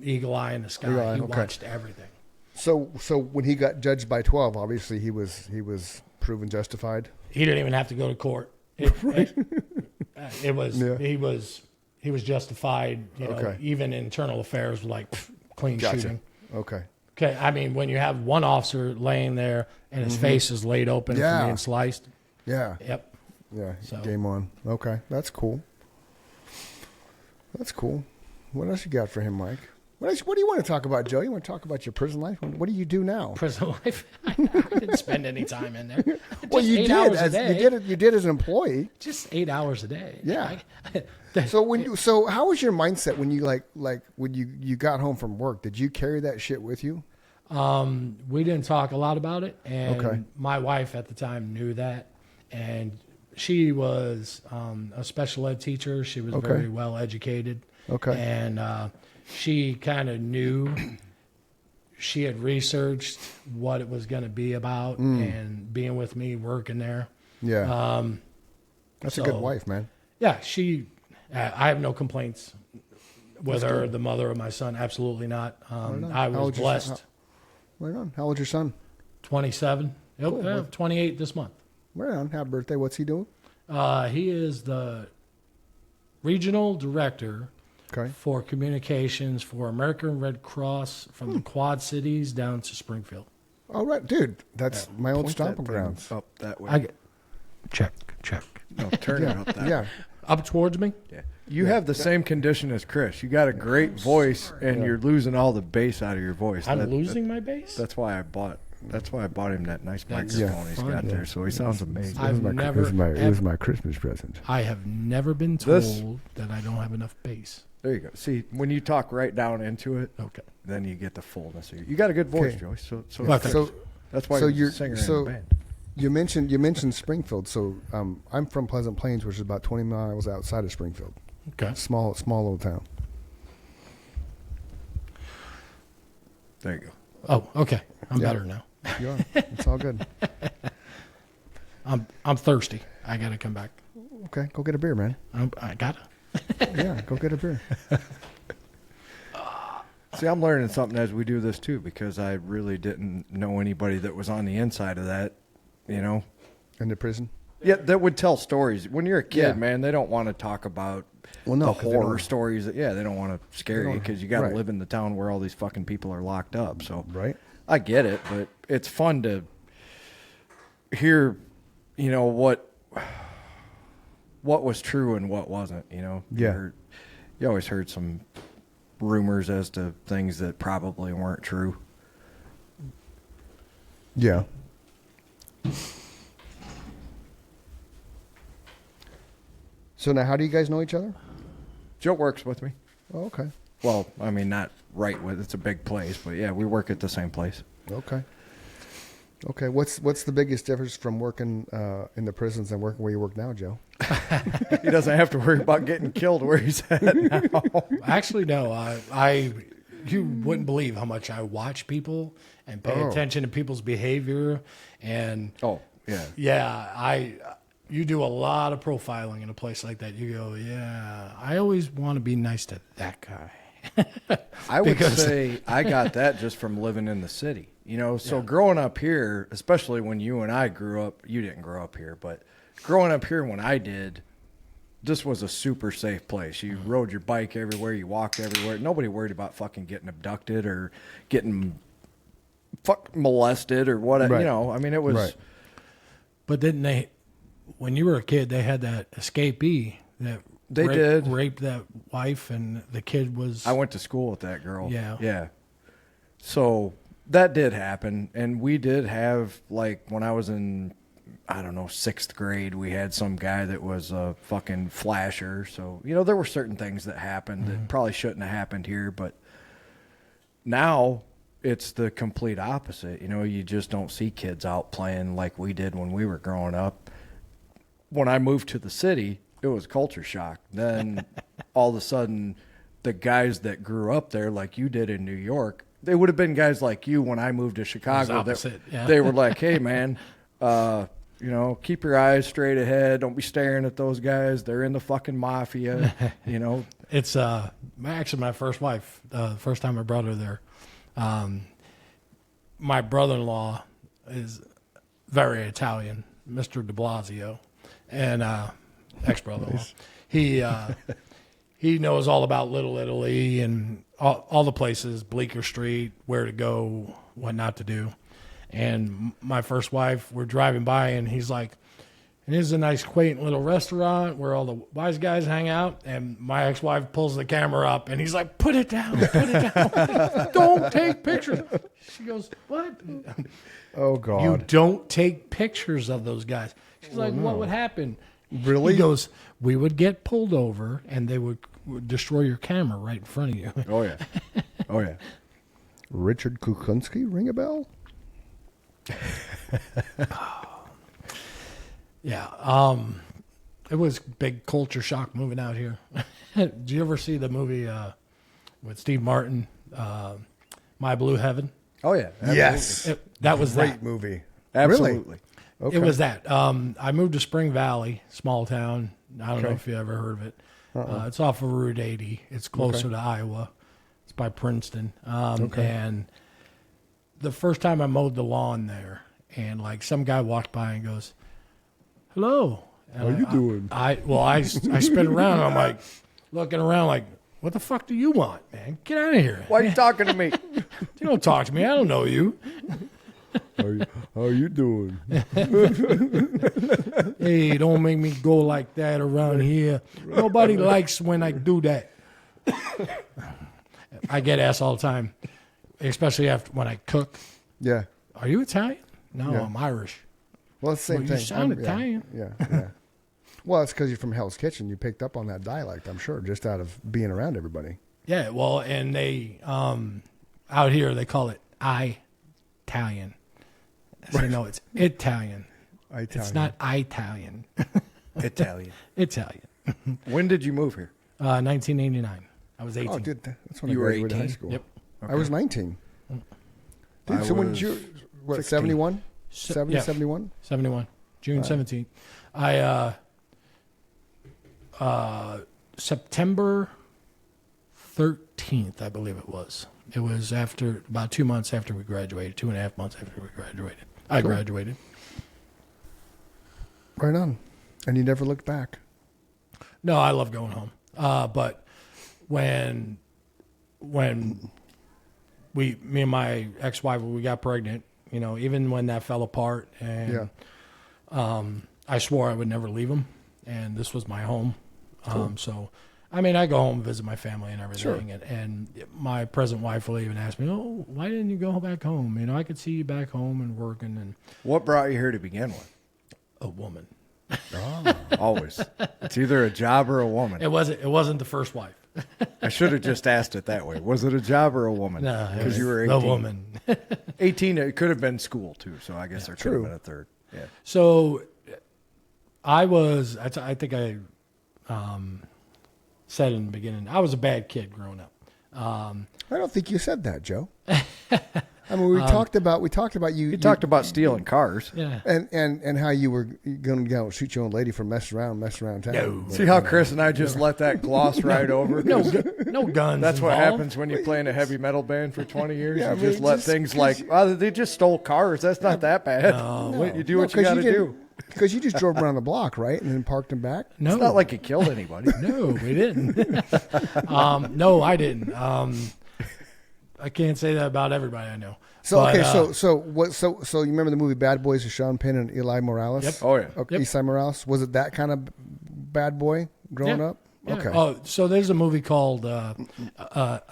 eagle eye in the sky. He watched everything. So when he got judged by 12, obviously he was proven justified. He didn't even have to go to court. He was justified. You know, even internal affairs were like clean shooting. Okay. Okay, I mean, when you have one officer laying there and his face is laid open from being sliced. Yeah. Yep. Yeah. So. Game on. Okay. That's cool. That's cool. What else you got for him, Mike? What do you want to talk about, Joe? You want to talk about your prison life? What do you do now? Prison life. I didn't spend any time in there. Well, you 8 did. hours a day. You did as an employee. Just 8 hours a day. Yeah. So how was your mindset when you like when you got home from work? Did you carry that shit with you? We didn't talk a lot about it, and my wife at the time knew that, and she was a special ed teacher. She was very well educated. Okay. And she kind of knew. She had researched what it was going to be about, and being with me, working there. Yeah. That's a good wife, man. Yeah, I have no complaints with her, the mother of my son. Absolutely not. I was blessed. Right on. How old's your son? 27. Cool. 28 this month. Right on. Happy birthday. What's he doing? He is the regional director for communications for American Red Cross from the Quad Cities down to Springfield. All right, dude. That's my old stomping grounds. Up that way. Check. No, turn it up that way. Yeah. Up towards me? Yeah. You have the same condition as Chris. You got a great voice, and you're losing all the bass out of your voice. I'm losing my bass? That's why I bought him that nice microphone he's got there, so he sounds amazing. It was my Christmas present. I have never been told that I don't have enough bass. There you go. See, when you talk right down into it, Okay. then you get the fullness. You got a good voice, Okay. Joyce. So that's why so you're you're a singer so in the band. you mentioned Springfield. So I'm from Pleasant Plains, which is about 20 miles outside of Springfield. Okay. Small little town. There you go. Oh, okay. I'm Yeah. better now. You are. It's all good. I'm thirsty. I got to come back. Okay, go get a beer, man. I got to. Yeah, go get a beer. See, I'm learning something as we do this too, because I really didn't know anybody that was on the inside of that, you know. In the prison. Yeah, that would tell stories. When you're a kid, Yeah. man, they don't want to talk about Well, no, the 'cause they horror don't- stories. They don't want to scare you because you got to right. live in the town where all these fucking people are locked up. So Right. I get it, but it's fun to hear, you know, what was true and what wasn't. You know, Yeah. You always heard some rumors as to things that probably weren't true. Yeah. So now, how do you guys know each other? Joe works with me. Oh, okay. Well, I mean, not right with. It's a big place, but yeah, we work at the same place. Okay. Okay. What's the biggest difference from working in the prisons and working where you work now, Joe? He doesn't have to worry about getting killed where he's at now. Actually, no. You wouldn't believe how much I watch people and pay attention to people's behavior. And Oh, yeah. yeah, you do a lot of profiling in a place like that. You go, yeah, I always want to be nice to that guy. I would Because- say I got that just from living in the city. You know, so growing up here, especially when you and I grew up, you didn't grow up here, but growing up here when I did, this was a super safe place. You rode your bike everywhere, you walked everywhere. Nobody worried about fucking getting abducted or getting molested or whatever. Right. You know, I mean, it was. Right. But didn't they, when you were a kid, they had that escapee that They did. raped that wife and the kid was. I went to school with that girl. Yeah. Yeah. So that did happen. And we did have, like, when I was in, I don't know, 6th grade, we had some guy that was a fucking flasher. So, you know, there were certain things that happened that probably shouldn't have happened here. But now it's the complete opposite. You know, you just don't see kids out playing like we did when we were growing up. When I moved to the city, it was culture shock. Then all of a sudden, the guys that grew up there, like you did in New York, they would have been guys like you when I moved to Chicago. opposite, yeah. They were like, hey, man, you know, keep your eyes straight ahead. Don't be staring at those guys. They're in the fucking mafia, you know. It's actually my first wife. The first time I brought her there, my brother-in-law is very Italian, Mr. De Blasio, and ex-brother-in-law. He knows all about Little Italy and all the places, Bleecker Street, where to go, what not to do. And my first wife, we're driving by, and he's like, and here's a nice, quaint little restaurant where all the wise guys hang out. And my ex-wife pulls the camera up, and he's like, put it down. Don't take pictures. She goes, what? Oh, God. You don't take pictures of those guys. She's like, what would happen? Really? He goes, we would get pulled over, and they would destroy your camera right in front of you. Oh, yeah. Oh, yeah. Richard Kukunski, ring a bell? Yeah. It was big culture shock moving out here. Did you ever see the movie with Steve Martin, My Blue Heaven? Oh, yeah. Absolutely. Yes. That was Great that. movie. Absolutely. Okay. It was that. I moved to Spring Valley, small town. I don't know if you ever heard of it. It's off of Route 80. It's closer to Iowa. It's by Princeton. And the first time I mowed the lawn there, and like some guy walked by and goes, "Hello." And How you doing? I spin around. And I'm like looking around, like, "What the fuck do you want, man? Get out of here! Why are you talking to me? You don't talk to me. I don't know you." How you doing? Hey, don't make me go like that around here. Nobody likes when I do that. I get asked all the time, especially after when I cook. Yeah. Are you Italian? No, Yeah. I'm Irish. Well, it's the same Well, thing. you sound Yeah, Italian. Yeah. Well, it's because you're from Hell's Kitchen. You picked up on that dialect, I'm sure, just out of being around everybody. Yeah, well, and they out here they call it Italian. So no, it's Italian. It's not Italian. Italian. Italian. When did you move here? 1989. I was 18. Oh, dude, that's when You I were graduated high 18? school. Yep. I was 19. Dude, I so when was did you, what, 16. 71? 70, yeah. 71? 71. June 17th. I September 13th, I believe it was. It was after about 2 months after we graduated, 2.5 months after we graduated. I Cool. graduated. Right on. And you never looked back. No, I love going home. But when me and my ex-wife, we got pregnant, you know, even when that fell apart, and I swore I would never leave him, and this was my home. So, I mean, I go home and visit my family and everything, and my present wife will even ask me, "Oh, why didn't you go back home? You know, I could see you back home and working." And What brought you here to begin with? a woman. Always. It's either a job or a woman. It wasn't the first wife. I should have just asked it that way. Was it a job or a woman? No, it Because was you were 18. the woman. 18, it could have been school, too. So I guess there could have been a third. Yeah. So I think I said in the beginning, I was a bad kid growing up. I don't think you said that, Joe. I mean, we talked about you. You talked about stealing cars. Yeah. and how you were going to go shoot your own lady for messing around town. No. See how Chris and I just let that gloss right over? No guns. That's what involved. happens when you play in a heavy metal band for 20 years. Yeah, I You mean, just let just things 'cause like, you- oh, they just stole cars. That's not that bad. You do what you got to do. Because you just drove around the block, right, and then parked him back. No. It's not like you killed anybody. No, we didn't. No, I didn't. I can't say that about everybody I know. So But, okay, so you remember the movie Bad Boys with Sean Penn and Eli Morales? Yep. Oh, yeah. Okay, Yep. Eli Morales, was it that kind of bad boy growing Yeah. up? Yeah. Okay. Oh, so there's a movie called A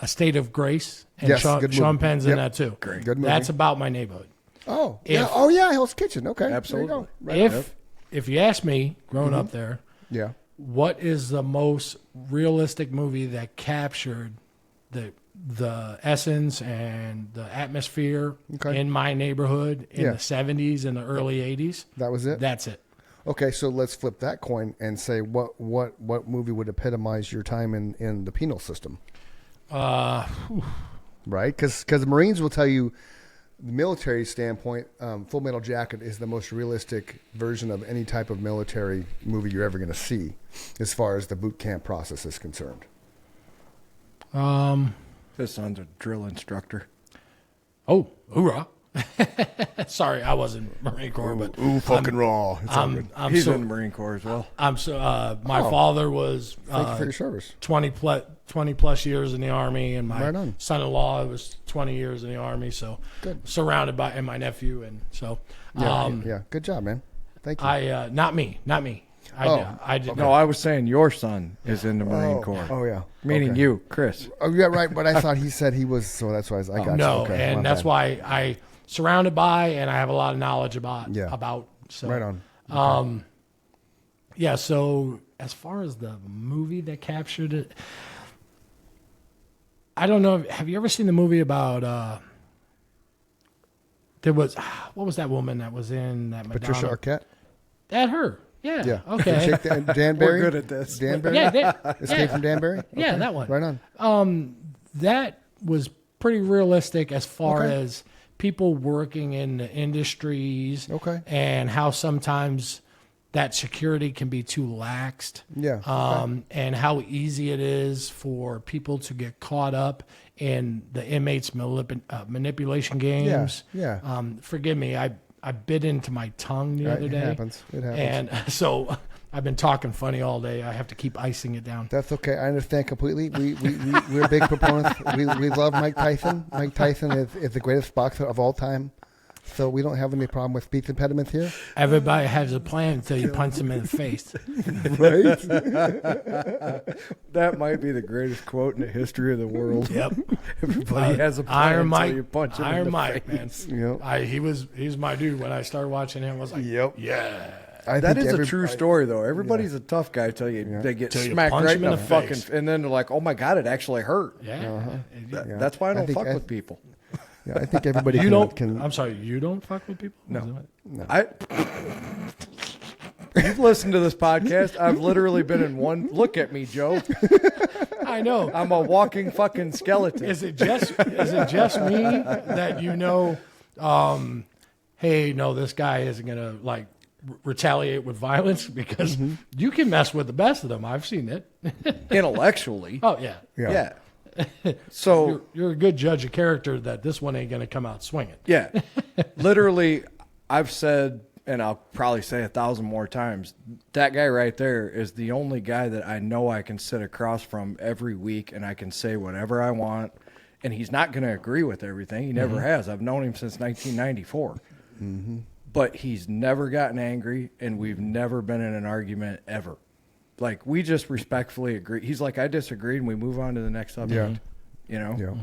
State of Grace, and Yes, Sean, good movie. Sean Penn's in Yep. that too. Great. Good movie. That's about my neighborhood. Oh, If- yeah. Oh, yeah, Hell's Kitchen. Okay. Absolutely. There you go. Right. If you ask me, growing up there, Yeah. what is the most realistic movie that captured the essence and the atmosphere Okay. in my neighborhood in Yeah. the 70s and the early 80s? That was it? That's it. Okay, so let's flip that coin and say what movie would epitomize your time in the penal system? Right? Because the Marines will tell you, the military standpoint, Full Metal Jacket is the most realistic version of any type of military movie you're ever going to see, as far as the boot camp process is concerned. His son's a drill instructor. Oh, hoorah. Sorry, I wasn't Marine Corps, but Ooh, fucking raw. It's all good. I'm He's so, in the Marine Corps as well. I'm so, my father was Thank you for your service. 20 plus years in the Army, and my Right on. son-in-law was 20 years in the Army, so Good. surrounded by, and my nephew, and so Yeah, good job, man. Thank you. I not me. I did No, I was saying your son is in the Marine Corps. Oh, yeah. Meaning Okay. you, Chris. Oh, yeah, right. But I thought he said he was, so that's why I got no, you. Okay, and my that's bad. why I surrounded by, and I have a lot of knowledge about. So Right on. Yeah, so as far as the movie that captured it, I don't know. Have you ever seen the movie about there was what was that woman that was in that Madonna? Patricia Arquette? That her. Yeah. Yeah. Okay. Shake the, Danbury? We're good at this. Danbury? Yeah, that, Escape from Danbury? yeah, Okay. that one. Right on. That was pretty realistic as far Okay. as people working in the industries. Okay. And how sometimes that security can be too laxed. Yeah. Okay. And how easy it is for people to get caught up in the inmates' manipulation games. Yeah. Forgive me, I bit into my tongue the other It day. happens. It happens. And so I've been talking funny all day. I have to keep icing it down. That's okay. I understand completely. We're big proponents. We love Mike Tyson. Mike Tyson is the greatest boxer of all time. So we don't have any problem with speech impediment here? Everybody has a plan until you punch them in the face. Right? That might be the greatest quote in the history of the world. Yep. Everybody has a plan Iron until Mike. you punch him in Iron the Mike, face. man. Yep. He's my dude. When I started watching him, I was like, Yep. yeah. That is a true story, though. Everybody's a tough guy till they get Till you smacked punch right him in in the the fucking, face. and then they're like, "Oh my god, it actually hurt." Yeah. Yeah. That's why I don't think fuck with people. Yeah, I think everybody You don't. can. I'm sorry. You don't fuck with people. No. No. You've listened to this podcast. I've literally been in one. Look at me, Joe. I know. I'm a walking fucking skeleton. Is it just me that you know? Hey, no, this guy isn't gonna like retaliate with violence because you can mess with the best of them. I've seen it. Intellectually. Oh yeah. Yeah. So You're a good judge of character. That this one ain't gonna come out swinging. yeah, literally, I've said, and I'll probably say 1,000 more times, that guy right there is the only guy that I know I can sit across from every week and I can say whatever I want, and he's not going to agree with everything. He never has. I've known him since 1994. But he's never gotten angry, and we've never been in an argument ever. Like, we just respectfully agree. He's like, I disagree, and we move on to the next subject. You know? Yeah.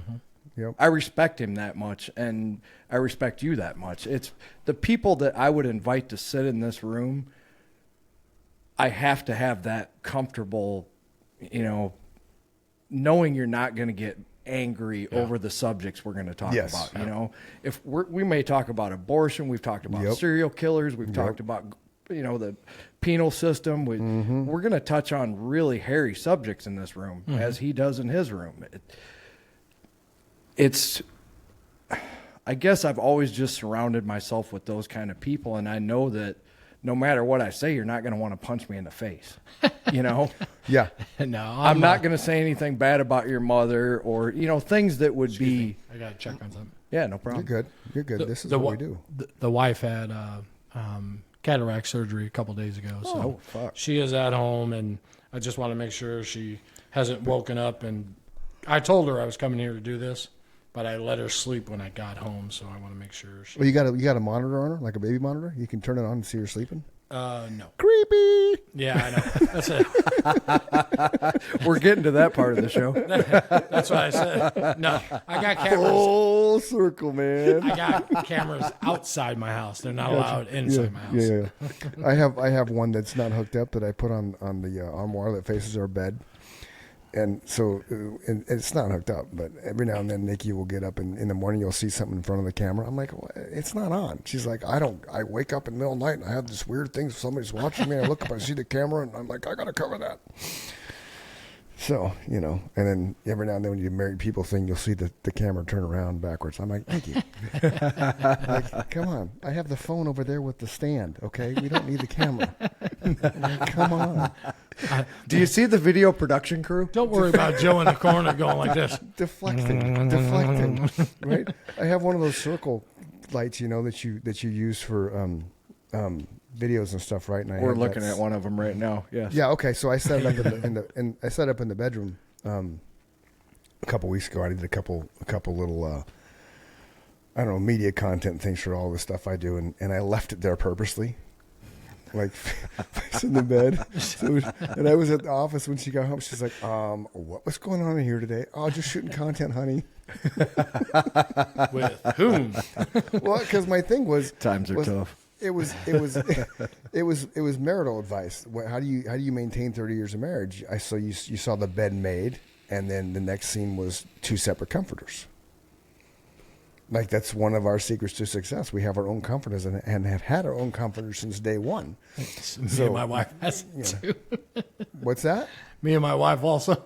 Yep. I respect him that much, and I respect you that much. It's the people that I would invite to sit in this room, I have to have that comfortable, knowing you're not going to get angry over the subjects we're going to talk Yes. about. You know, if we may talk about abortion, we've talked about serial killers, we've talked about the penal system. We're going to touch on really hairy subjects in this room, as he does in his room. I guess I've always just surrounded myself with those kind of people, and I know that no matter what I say, you're not going to want to punch me in the face. Yeah. No, I'm not going to say anything bad about your mother or things that would be. I gotta check on something. Yeah, no problem. You're good. This is what we do. The wife had cataract surgery a couple days ago, so fuck. she is at home, and I just want to make sure she hasn't woken up. And I told her I was coming here to do this, but I let her sleep when I got home, so I want to make sure she. Well, you got a monitor on her, like a baby monitor. You can turn it on and see her sleeping. No. Creepy. Yeah, I know. That's it. We're getting to that part of the show. That's what I said. No, I got cameras. Full circle, man. I got cameras outside my house. They're not allowed inside my house. Yeah. I have one that's not hooked up that I put on the armoire that faces our bed. And so and it's not hooked up, but every now and then Nikki will get up and in the morning you'll see something in front of the camera. I'm like, well, it's not on. She's like, I wake up in the middle of the night and I have this weird thing. Somebody's watching me. I look up, I see the camera, and I'm like, I got to cover that. So, and then every now and then when you do married people thing, you'll see the camera turn around backwards. I'm like, thank you. Like, come on. I have the phone over there with the stand, okay? We don't need the camera. Like, come on. Do you see the video production crew? Don't worry about Joe in the corner going like this. Deflecting. Right? I have one of those circle lights, that you use for videos and stuff, right? And We're looking at one of them right now. Yes. Yeah. Okay. So I set it up I set it up in the bedroom a couple weeks ago. I did a couple little I don't know, media content things for all the stuff I do, and I left it there purposely, like facing the bed. And I was at the office when she got home. She's like, "What was going on in here today?" "Oh, just shooting content, honey." With whom? Well, because my thing was Times are tough. It was marital advice. How do you maintain 30 years of marriage? You saw the bed made, and then the next scene was 2 separate comforters. Like, that's one of our secrets to success. We have our own comforters and have had our own comforters since day one. Me and my wife has too. What's that? Me and my wife also.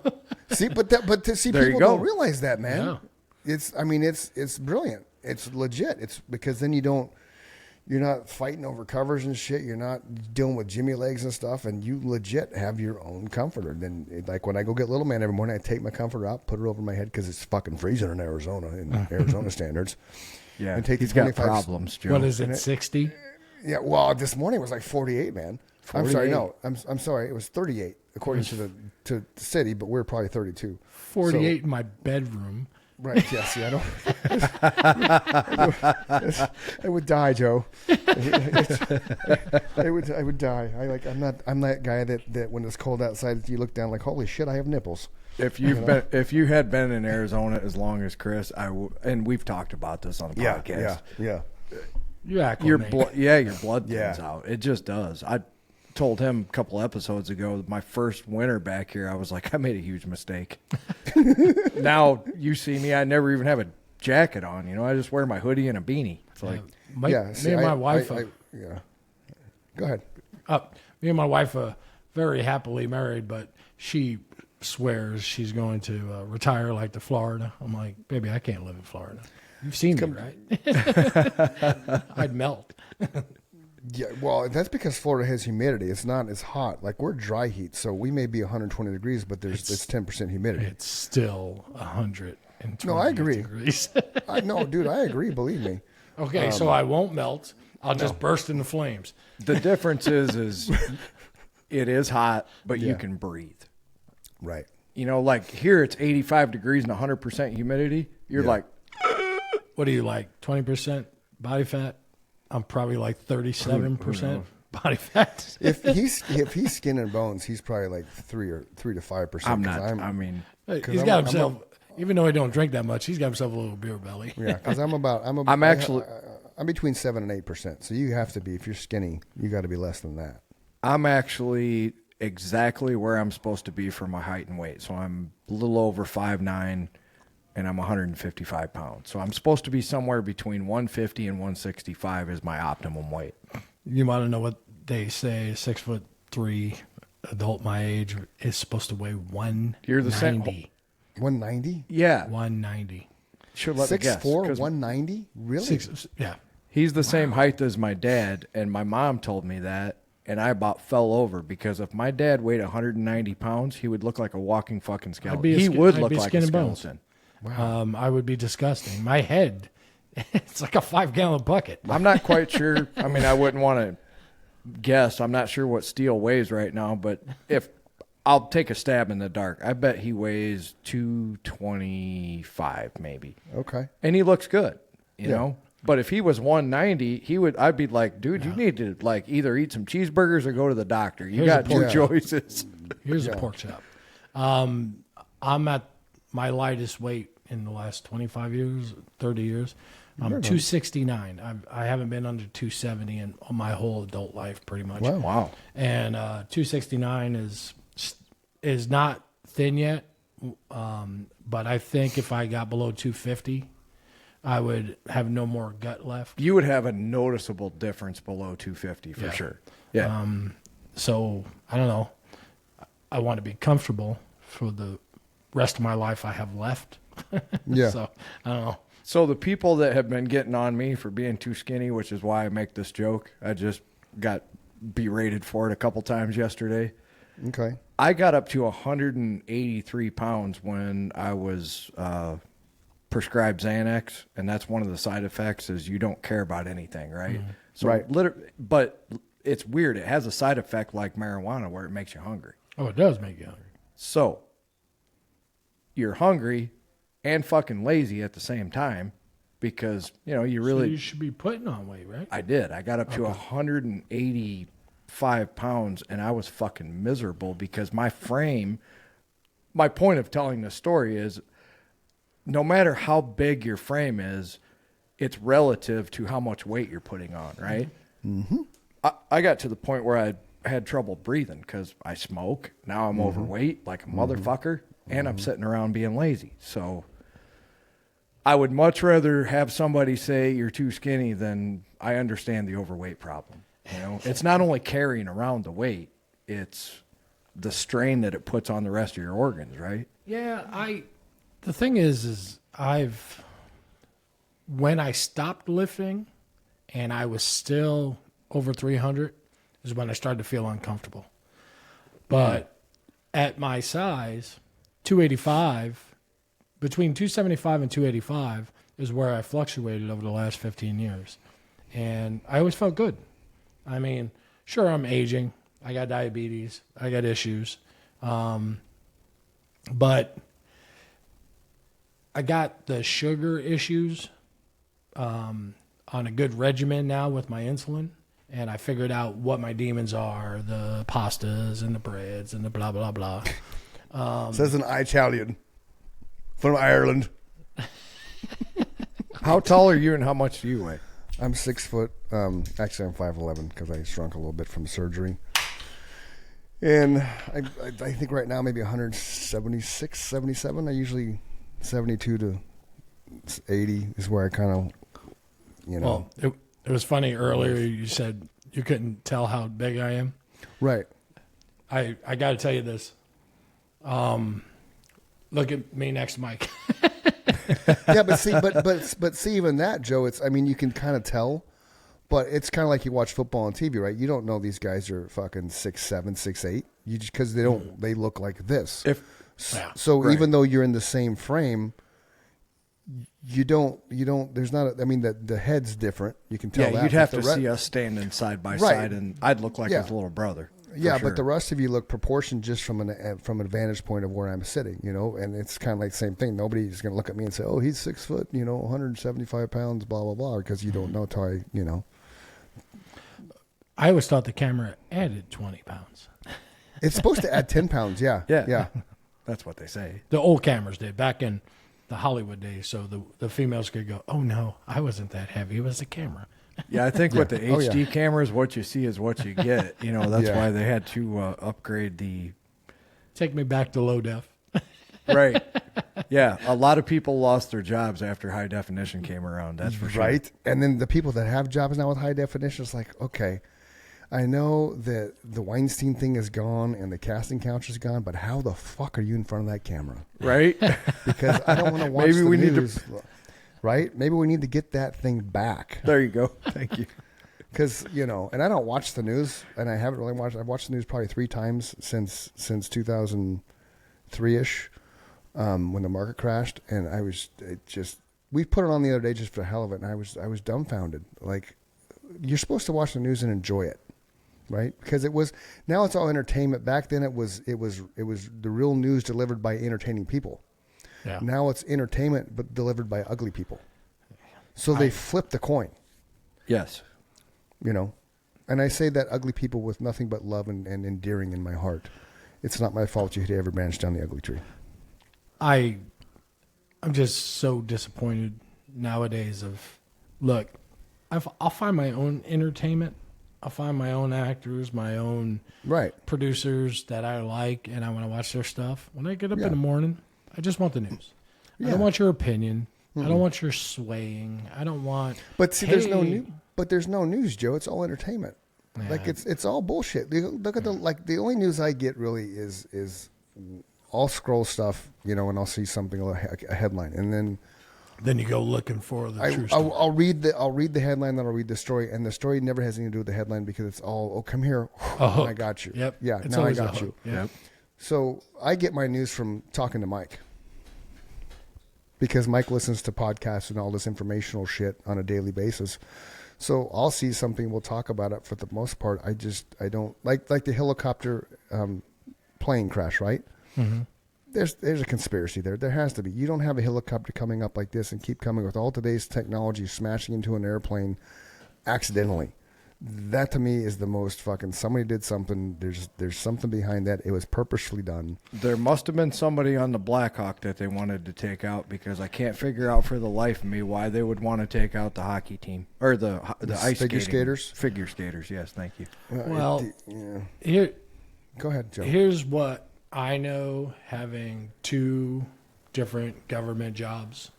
See, but people don't realize that, man. Yeah. It's brilliant. It's legit. It's because then you're not fighting over covers and shit. You're not dealing with Jimmy legs and stuff, and you legit have your own comforter. Then, like when I go get Little Man every morning, I take my comforter out, put it over my head because it's fucking freezing in Arizona, Arizona standards. Yeah, and take he's the got problems, Joe. What is it, 60? Yeah, well, this morning it was like 48, man. 48? I'm sorry, no, I'm sorry, it was 38 according to the city, but we're probably 32. 48 in my bedroom. Right. Yeah. See, I don't. I would die, Joe. I would die. I'm that guy that when it's cold outside, you look down like, holy shit, I have nipples. If you had been in Arizona as long as Chris, and we've talked about this on the podcast. Yeah. You acclimate. Your blood thins out. It just does. I told him a couple episodes ago, my first winter back here, I was like, I made a huge mistake. Now you see me, I never even have a jacket on. I just wear my hoodie and a beanie. It's like, me and my wife. Yeah. Go ahead. Me and my wife are very happily married, but she swears she's going to retire like to Florida. I'm like, baby, I can't live in Florida. You've seen me, right? I'd melt. Yeah, well, that's because Florida has humidity. It's not as hot. Like, we're dry heat, so we may be 120 degrees, but it's 10% humidity. It's still 120 No, I agree. degrees. Dude, I agree. Believe me. Okay, so I won't melt. I'll just burst into flames. the difference is it is hot, but you can breathe. Right. Like here it's 85 degrees and 100% humidity. You're like, What are you like? 20% body fat? I'm probably like 37% body fat. If he's skin and bones, he's probably like 3 to 5%. I'm not. He's got himself. Even though he don't drink that much, he's got himself a little beer belly. Yeah, because I'm between 7 and 8%. So you have to be, if you're skinny, you got to be less than that. I'm actually exactly where I'm supposed to be for my height and weight. So I'm a little over 5'9", and I'm 155 pounds. So I'm supposed to be somewhere between 150 and 165 is my optimum weight. You want to know what they say? 6'3" adult my age is supposed to weigh 190. You're the same. 190? Yeah. 190. Sure, let me guess. 6'4", 190? Really? Yeah. He's the same height as my dad, and my mom told me that, and I about fell over because if my dad weighed 190 pounds, he would look like a walking fucking skeleton. He would look like a skeleton. Wow. I would be disgusting. My head, it's like a 5-gallon bucket. I'm not quite sure. I mean, I wouldn't want to guess. I'm not sure what steel weighs right now, but if I'll take a stab in the dark, I bet he weighs 225 maybe. Okay. And he looks good, you know. But if he was 190, I'd be like, dude, you need to like either eat some cheeseburgers or go to the doctor. You got two choices. Here's a pork chop. I'm at my lightest weight in the last 25 years, 30 years. I'm 269. I haven't been under 270 in my whole adult life, pretty much. Wow. And 269 is not thin yet, but I think if I got below 250, I would have no more gut left. You would have a noticeable difference below 250 for sure. Yeah. So I don't know. I want to be comfortable for the rest of my life I have left. Yeah. So I don't know. So the people that have been getting on me for being too skinny, which is why I make this joke, I just got berated for it a couple times yesterday. Okay. I got up to 183 pounds when I was prescribed Xanax, and that's one of the side effects is you don't care about anything, right? Mm-hmm. So but it's weird. It has a side effect like marijuana where it makes you hungry. Oh, it does make you hungry. So you're hungry and fucking lazy at the same time because, you really... So you should be putting on weight, right? I did. I got up to 185 pounds, and I was fucking miserable because my point of telling this story is no matter how big your frame is, it's relative to how much weight you're putting on, right? Mm-hmm. I got to the point where I had trouble breathing because I smoke. Now I'm overweight like a motherfucker, and I'm sitting around being lazy. So I would much rather have somebody say you're too skinny than I understand the overweight problem. It's not only carrying around the weight, it's the strain that it puts on the rest of your organs, right? Yeah, the thing is when I stopped lifting and I was still over 300 is when I started to feel uncomfortable. But at my size, 285, between 275 and 285 is where I fluctuated over the last 15 years. And I always felt good. I mean, sure, I'm aging. I got diabetes. I got issues. But I got the sugar issues on a good regimen now with my insulin. And I figured out what my demons are, the pastas and the breads and the blah, blah, blah. Says an Italian from Ireland. How tall are you and how much do you weigh? I'm 6 foot. Actually, I'm 5'11" because I shrunk a little bit from surgery. And I think right now maybe 176, 77. I usually 72 to 80 is where I kind of, you know. Well, it was funny earlier you said you couldn't tell how big I am. Right. I got to tell you this. Look at me next to Mike. Yeah, but see, even that, Joe. It's, I mean, you can kind of tell, but it's kind of like you watch football on TV, right? You don't know these guys are fucking 6'7", 6'8". You just because they look like this. So right. even though you're in the same frame, you don't. There's not. I mean, the head's different. You can tell. Yeah, that, you'd have but to see us standing side by Right. side, and I'd look like his little brother. Yeah, sure. but the rest of you look proportioned just from an vantage point of where I'm sitting, you know, and it's kind of like the same thing. Nobody's going to look at me and say, "Oh, he's 6 foot, 175 pounds, blah blah blah," because you don't know till I always thought the camera added 20 pounds. It's supposed to add 10 pounds. Yeah, Yeah. That's what they say. The old cameras did back in the Hollywood days, so the females could go, "Oh no, I wasn't that heavy. It was the camera." Yeah, I think with the Oh, yeah. HD cameras, what you see is what you get. That's Yeah. why they had to upgrade the. Take me back to low def. Right. Yeah, a lot of people lost their jobs after high definition came around. That's for sure. right. And then the people that have jobs now with high definition, it's like, okay, I know that the Weinstein thing is gone and the casting couch is gone, but how the fuck are you in front of that camera? Right. Because I don't want to watch Maybe the we need to- news. Right? Maybe we need to get that thing back. There you go. Thank you. Because, and I don't watch the news, and I haven't really watched. I've watched the news probably 3 times since 2003-ish, when the market crashed, and we put it on the other day just for the hell of it, and I was dumbfounded. Like, you're supposed to watch the news and enjoy it, right? Because now it's all entertainment. Back then it was the real news delivered by entertaining people. Yeah. Now it's entertainment, but delivered by ugly people. So they flipped the coin. Yes. And I say that ugly people with nothing but love and endearing in my heart. It's not my fault you hit every branch down the ugly tree. I'm just so disappointed nowadays look, I'll find my own entertainment. I'll find my own actors, my own Right. producers that I like, and I want to watch their stuff. When I get up Yeah. in the morning, I just want the news. I Yeah. don't want your opinion. I don't want your swaying. I don't want. But see, there's no news, Joe. It's all entertainment. Yeah. Like it's all bullshit. Look at the only news I get really is I'll scroll stuff, and I'll see something like a headline, and then you go looking for the true stuff. I'll read the headline, then I'll read the story, and the story never has anything to do with the headline because it's all, oh, come here, A hook. I got you. Yep. Yeah, It's now I always a got hook. you. Yep. So I get my news from talking to Mike because Mike listens to podcasts and all this informational shit on a daily basis. So I'll see something, we'll talk about it. For the most part, I don't like the helicopter plane crash, right? Mm-hmm. There's a conspiracy there. There has to be. You don't have a helicopter coming up like this and keep coming with all today's technology smashing into an airplane accidentally. That to me is the most fucking, somebody did something. There's something behind that. It was purposefully done. There must have been somebody on the Black Hawk that they wanted to take out because I can't figure out for the life of me why they would want to take out the hockey team or the ice figure skating. skaters? Figure skaters, yes, thank you. Well, yeah. Here, Go ahead, Joe. here's what I know, having 2 different government jobs.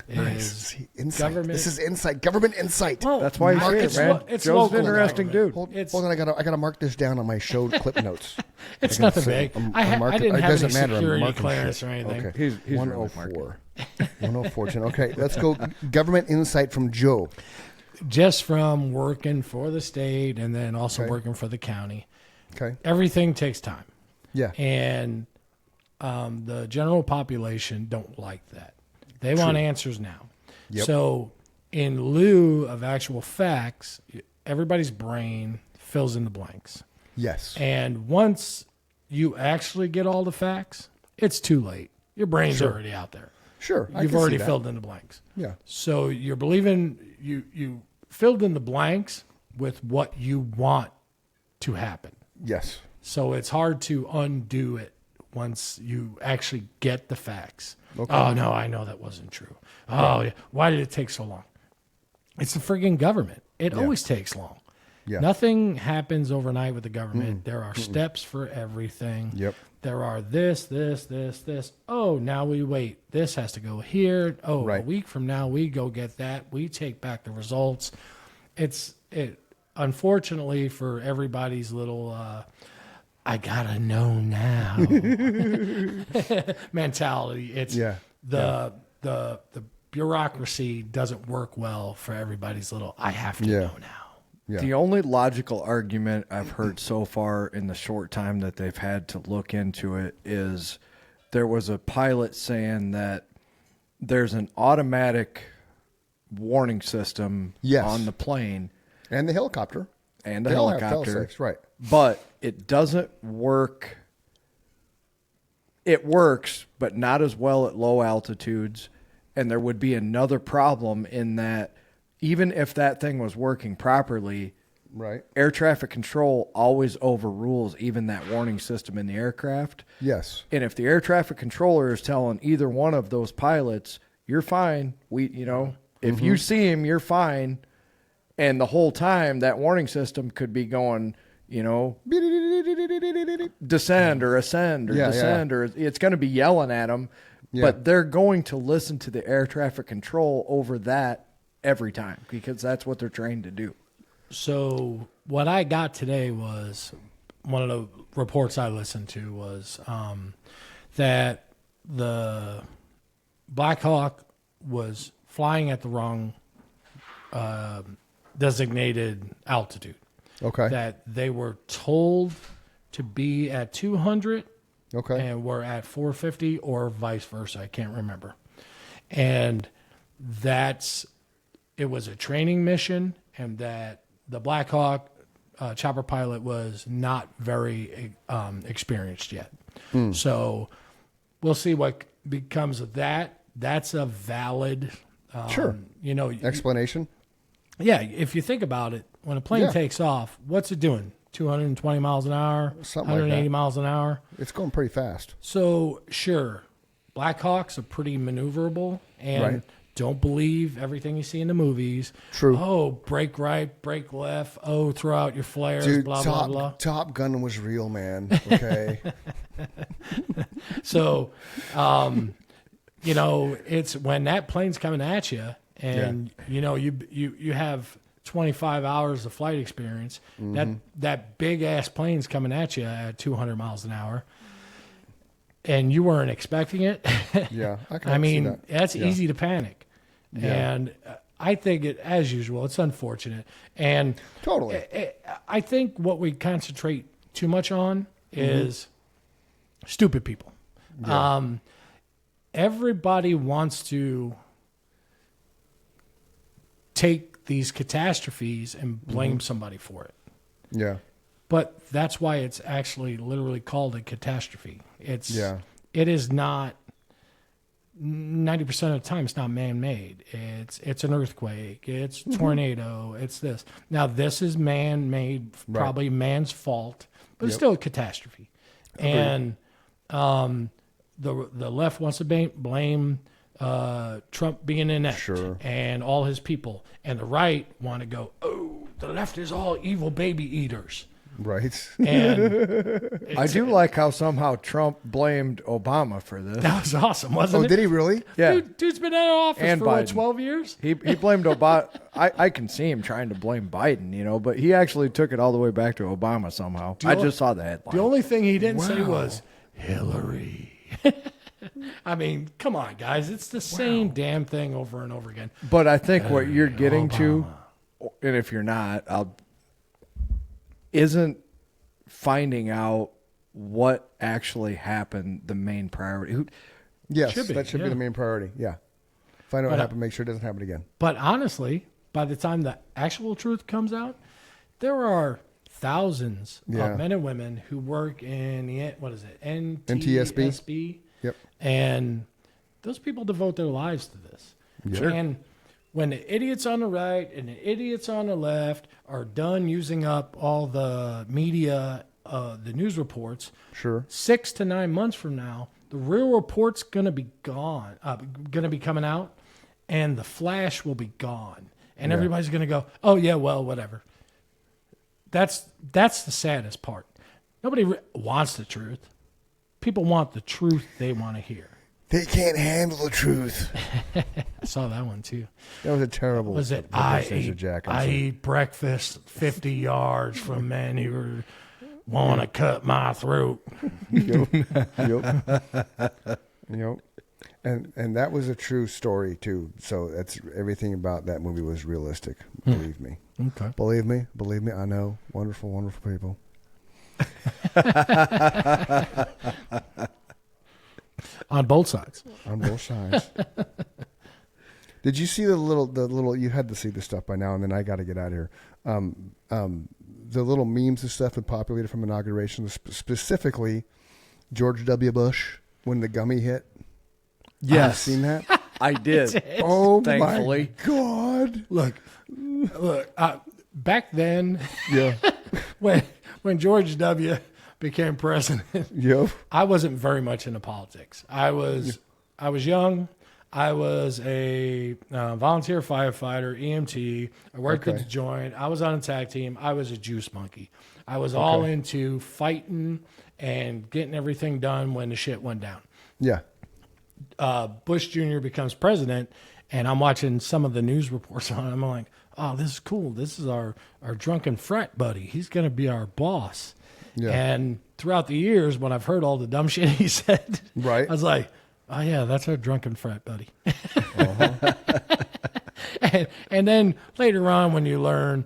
Nice. Is See, insight. government- This is insight. Government insight. Well, That's why you say it, it's man. it's Joe's local an interesting government. dude. It's- Hold on, I gotta mark this down on my show clip notes. It's I gotta nothing say, big. I'm I marking- didn't it have doesn't any matter, I'm security marking clearance shit. or anything. Okay. He's really 104. 104. Okay, let's go. Government insight from Joe. Just from working for the state and then also Okay. working for the county. Okay. Everything takes time. Yeah. And the general population don't like that. They want answers now. Yep. So in lieu of actual facts, everybody's brain fills in the blanks. Yes. And once you actually get all the facts, it's too late. Your brain's Sure. already out there. Sure, I You've can see already that. filled in the blanks. Yeah. So you're believing you filled in the blanks with what you want to happen. Yes. So it's hard to undo it once you actually get the facts. Okay. Oh, no, I know that wasn't true. Oh, yeah. Why did it take so long? It's the friggin' government. It always takes long. Yeah. Nothing happens overnight with the government. There are steps for everything. Yep. There are this. Oh, now we wait. This has to go here. Oh, Right. a week from now we go get that. We take back the results. It unfortunately for everybody's little I gotta know now mentality. It's the bureaucracy doesn't work well for everybody's little I have to know now. Yeah. The only logical argument I've heard so far in the short time that they've had to look into it is there was a pilot saying that there's an automatic warning system on the plane And the helicopter. and the They all have helicopter, fail-safes, right. but it doesn't work. It works, but not as well at low altitudes. And there would be another problem in that even if that thing was working properly, Right. air traffic control always overrules even that warning system in the aircraft. Yes. And if the air traffic controller is telling either one of those pilots, you're fine. If you see him, you're fine. And the whole time that warning system could be going, descend or ascend or descend, or it's going to be yelling at them. Yeah. But they're going to listen to the air traffic control over that every time because that's what they're trained to do. So what I got today was one of the reports I listened to was that the Black Hawk was flying at the wrong designated altitude. Okay. That they were told to be at 200 and we're at 450 or vice versa. I can't remember. And it was a training mission, and that the Black Hawk chopper pilot was not very experienced yet. So we'll see what becomes of that. That's a valid, explanation. Yeah, if you think about it, when a plane takes off, what's it doing? 220 miles an hour, Something like 180 that. miles an hour. It's going pretty fast. So, sure, Black Hawks are pretty maneuverable and don't believe everything you see in the movies. True. Oh, brake right, brake left. Oh, throw out your flares, Dude, blah, blah, blah. Top Gun was real, man. Okay. So, it's when that plane's coming at you and, you have 25 hours of flight experience, that big-ass plane's coming at you at 200 miles an hour, and you weren't expecting it. Yeah. I mean, see that. that's easy to panic. Yeah. And I think, as usual, it's unfortunate. And Totally. I think what we concentrate too much on is stupid people. Yeah. Everybody wants to take these catastrophes and blame somebody for it. Yeah. But that's why it's actually literally called a catastrophe. It is not 90% of the time it's not man-made. It's an earthquake, it's tornado, it's this. Now this is man-made, probably man's fault, but it's still a catastrophe. And the left wants to blame Trump being inept and all his people, and the right want to go, oh, the left is all evil baby eaters. Right. And I do like how somehow Trump blamed Obama for this. that was awesome, wasn't it? Did he really? Yeah. Dude's been in office And for what, Biden. 12 years? He blamed Obama. I can see him trying to blame Biden, but he actually took it all the way back to Obama somehow. I just saw the headline. The only thing he didn't say was Hillary. I mean, come on, guys. It's the same damn thing over and over again. But I think what you're getting to, and if you're not, isn't finding out what actually happened the main priority. Yes, Should be, that should be yeah. the main priority. Yeah. Find out what happened, make sure it doesn't happen again. But honestly, by the time the actual truth comes out, there are thousands of men and women who work in the, NTSB? Yep. And those people devote their lives to this. Sure. And when the idiots on the right and the idiots on the left are done using up all the media, the news reports, Sure. 6 to 9 months from now, the real report's going to be gone, going to be coming out, and the flash will be gone. And everybody's going to go, oh, yeah, well, whatever. That's the saddest part. Nobody wants the truth. People want the truth they want to hear. They can't handle the truth. I saw that one, too. That was a terrible. Was it, impersonation of Jack. I eat breakfast 50 yards from men who want to cut my throat. Yep. Yep. And that was a true story too. So that's everything about that movie was realistic. Believe me. Okay. Believe me. I know. Wonderful, wonderful people. On both sides. On both sides. Did you see the little? You had to see this stuff by now, and then I got to get out of here. The little memes and stuff that populated from inauguration, specifically George W. Bush when the gummy hit. Yes. Have you seen that? I did. Oh Thankfully. my God! Look. Back then, Yeah. when George W. became president, Yep. I wasn't very much into politics. I was young. I was a volunteer firefighter, EMT. I worked at the Joint. I was on a tag team. I was a juice monkey. I was all into fighting and getting everything done when the shit went down. Yeah. Bush Jr. becomes president, and I'm watching some of the news reports on it. I'm like, oh, this is cool. This is our drunken frat buddy. He's going to be our boss. Yeah. And throughout the years, when I've heard all the dumb shit he said, Right. I was like, oh, yeah, that's our drunken frat buddy. And then later on, when you learn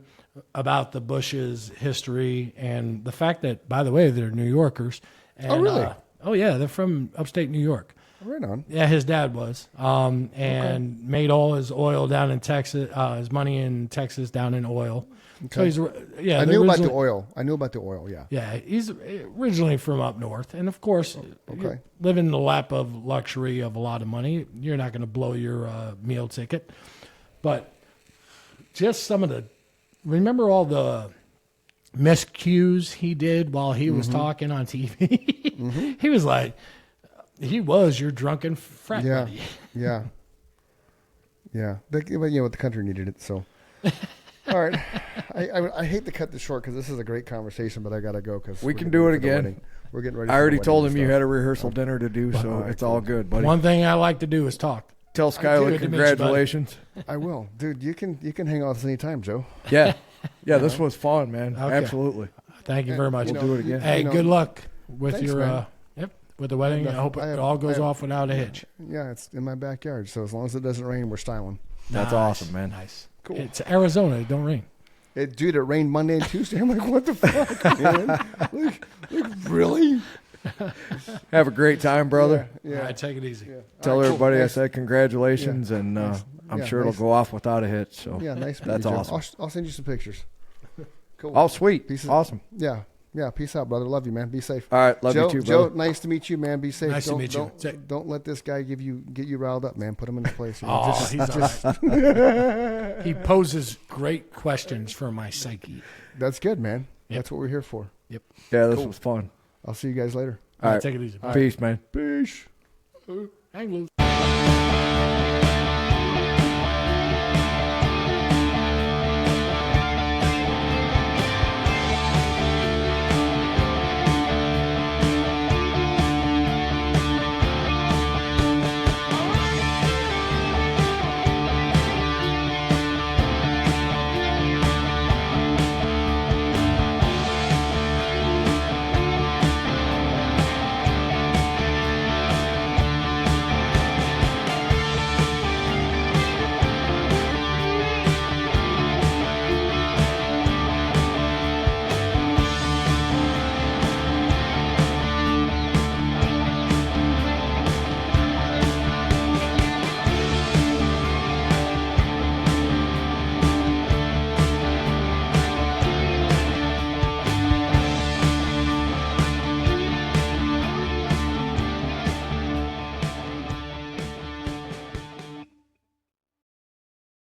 about the Bush's history and the fact that, by the way, they're New Yorkers. And, Oh, really? Oh, yeah, they're from upstate New York. Right on. Yeah, his dad was, and made all his oil down in Texas, his money in Texas down in oil. Okay. So he's, I knew about the oil. Yeah. Yeah, he's originally from up north, and of course, Okay. living in the lap of luxury of a lot of money, you're not going to blow your meal ticket. But just some of the, remember all the miscues he did while he was talking on TV? He was like, he was your drunken frat Yeah. buddy. Yeah. Yeah. But the country needed it. So, all right. I hate to cut this short because this is a great conversation, but I got to go because We can do it again. We're getting ready. I for already the told wedding him you and had a rehearsal dinner to do, so it's all good, buddy. One thing I like to do is talk. Tell Good Skylar to meet you, buddy. congratulations. stuff. I will, dude. You can hang out with us anytime, Joe. Yeah. Yeah, this was fun, man. Okay. Absolutely. Thank you very much. We'll do it again. Hey, good luck with Thanks, your man. with the wedding. I hope it all goes off without a hitch. Yeah, it's in my backyard, so as long as it doesn't rain, we're styling. That's Nice, awesome, man. Nice. Cool. It's Arizona. It don't rain. Dude, it rained Monday and Tuesday. I'm like, what the fuck, man? like, really? Have a great time, brother. Yeah. All right, take it easy. Yeah. Tell All right, cool. everybody I Thanks. said congratulations, and I'm Yeah, sure nice. it'll go off without a hitch. So Yeah, nice. That's meeting you, awesome. Joe. I'll send you some pictures. Cool. Oh, sweet. Peace. Awesome. Yeah. Peace out, brother. Love you, man. Be safe. All right. Love Joe, you too, Joe, brother. nice to meet you, man. Be safe. Nice to meet you. Don't let this guy get you riled up, man. Put him in his place. Oh, he's all right. He poses great questions for my psyche. That's good, man. Yep. That's what we're here for. Yep. Yeah, this was fun. I'll see you guys later. All right. Take it easy. Peace, man. Peace. Hang loose.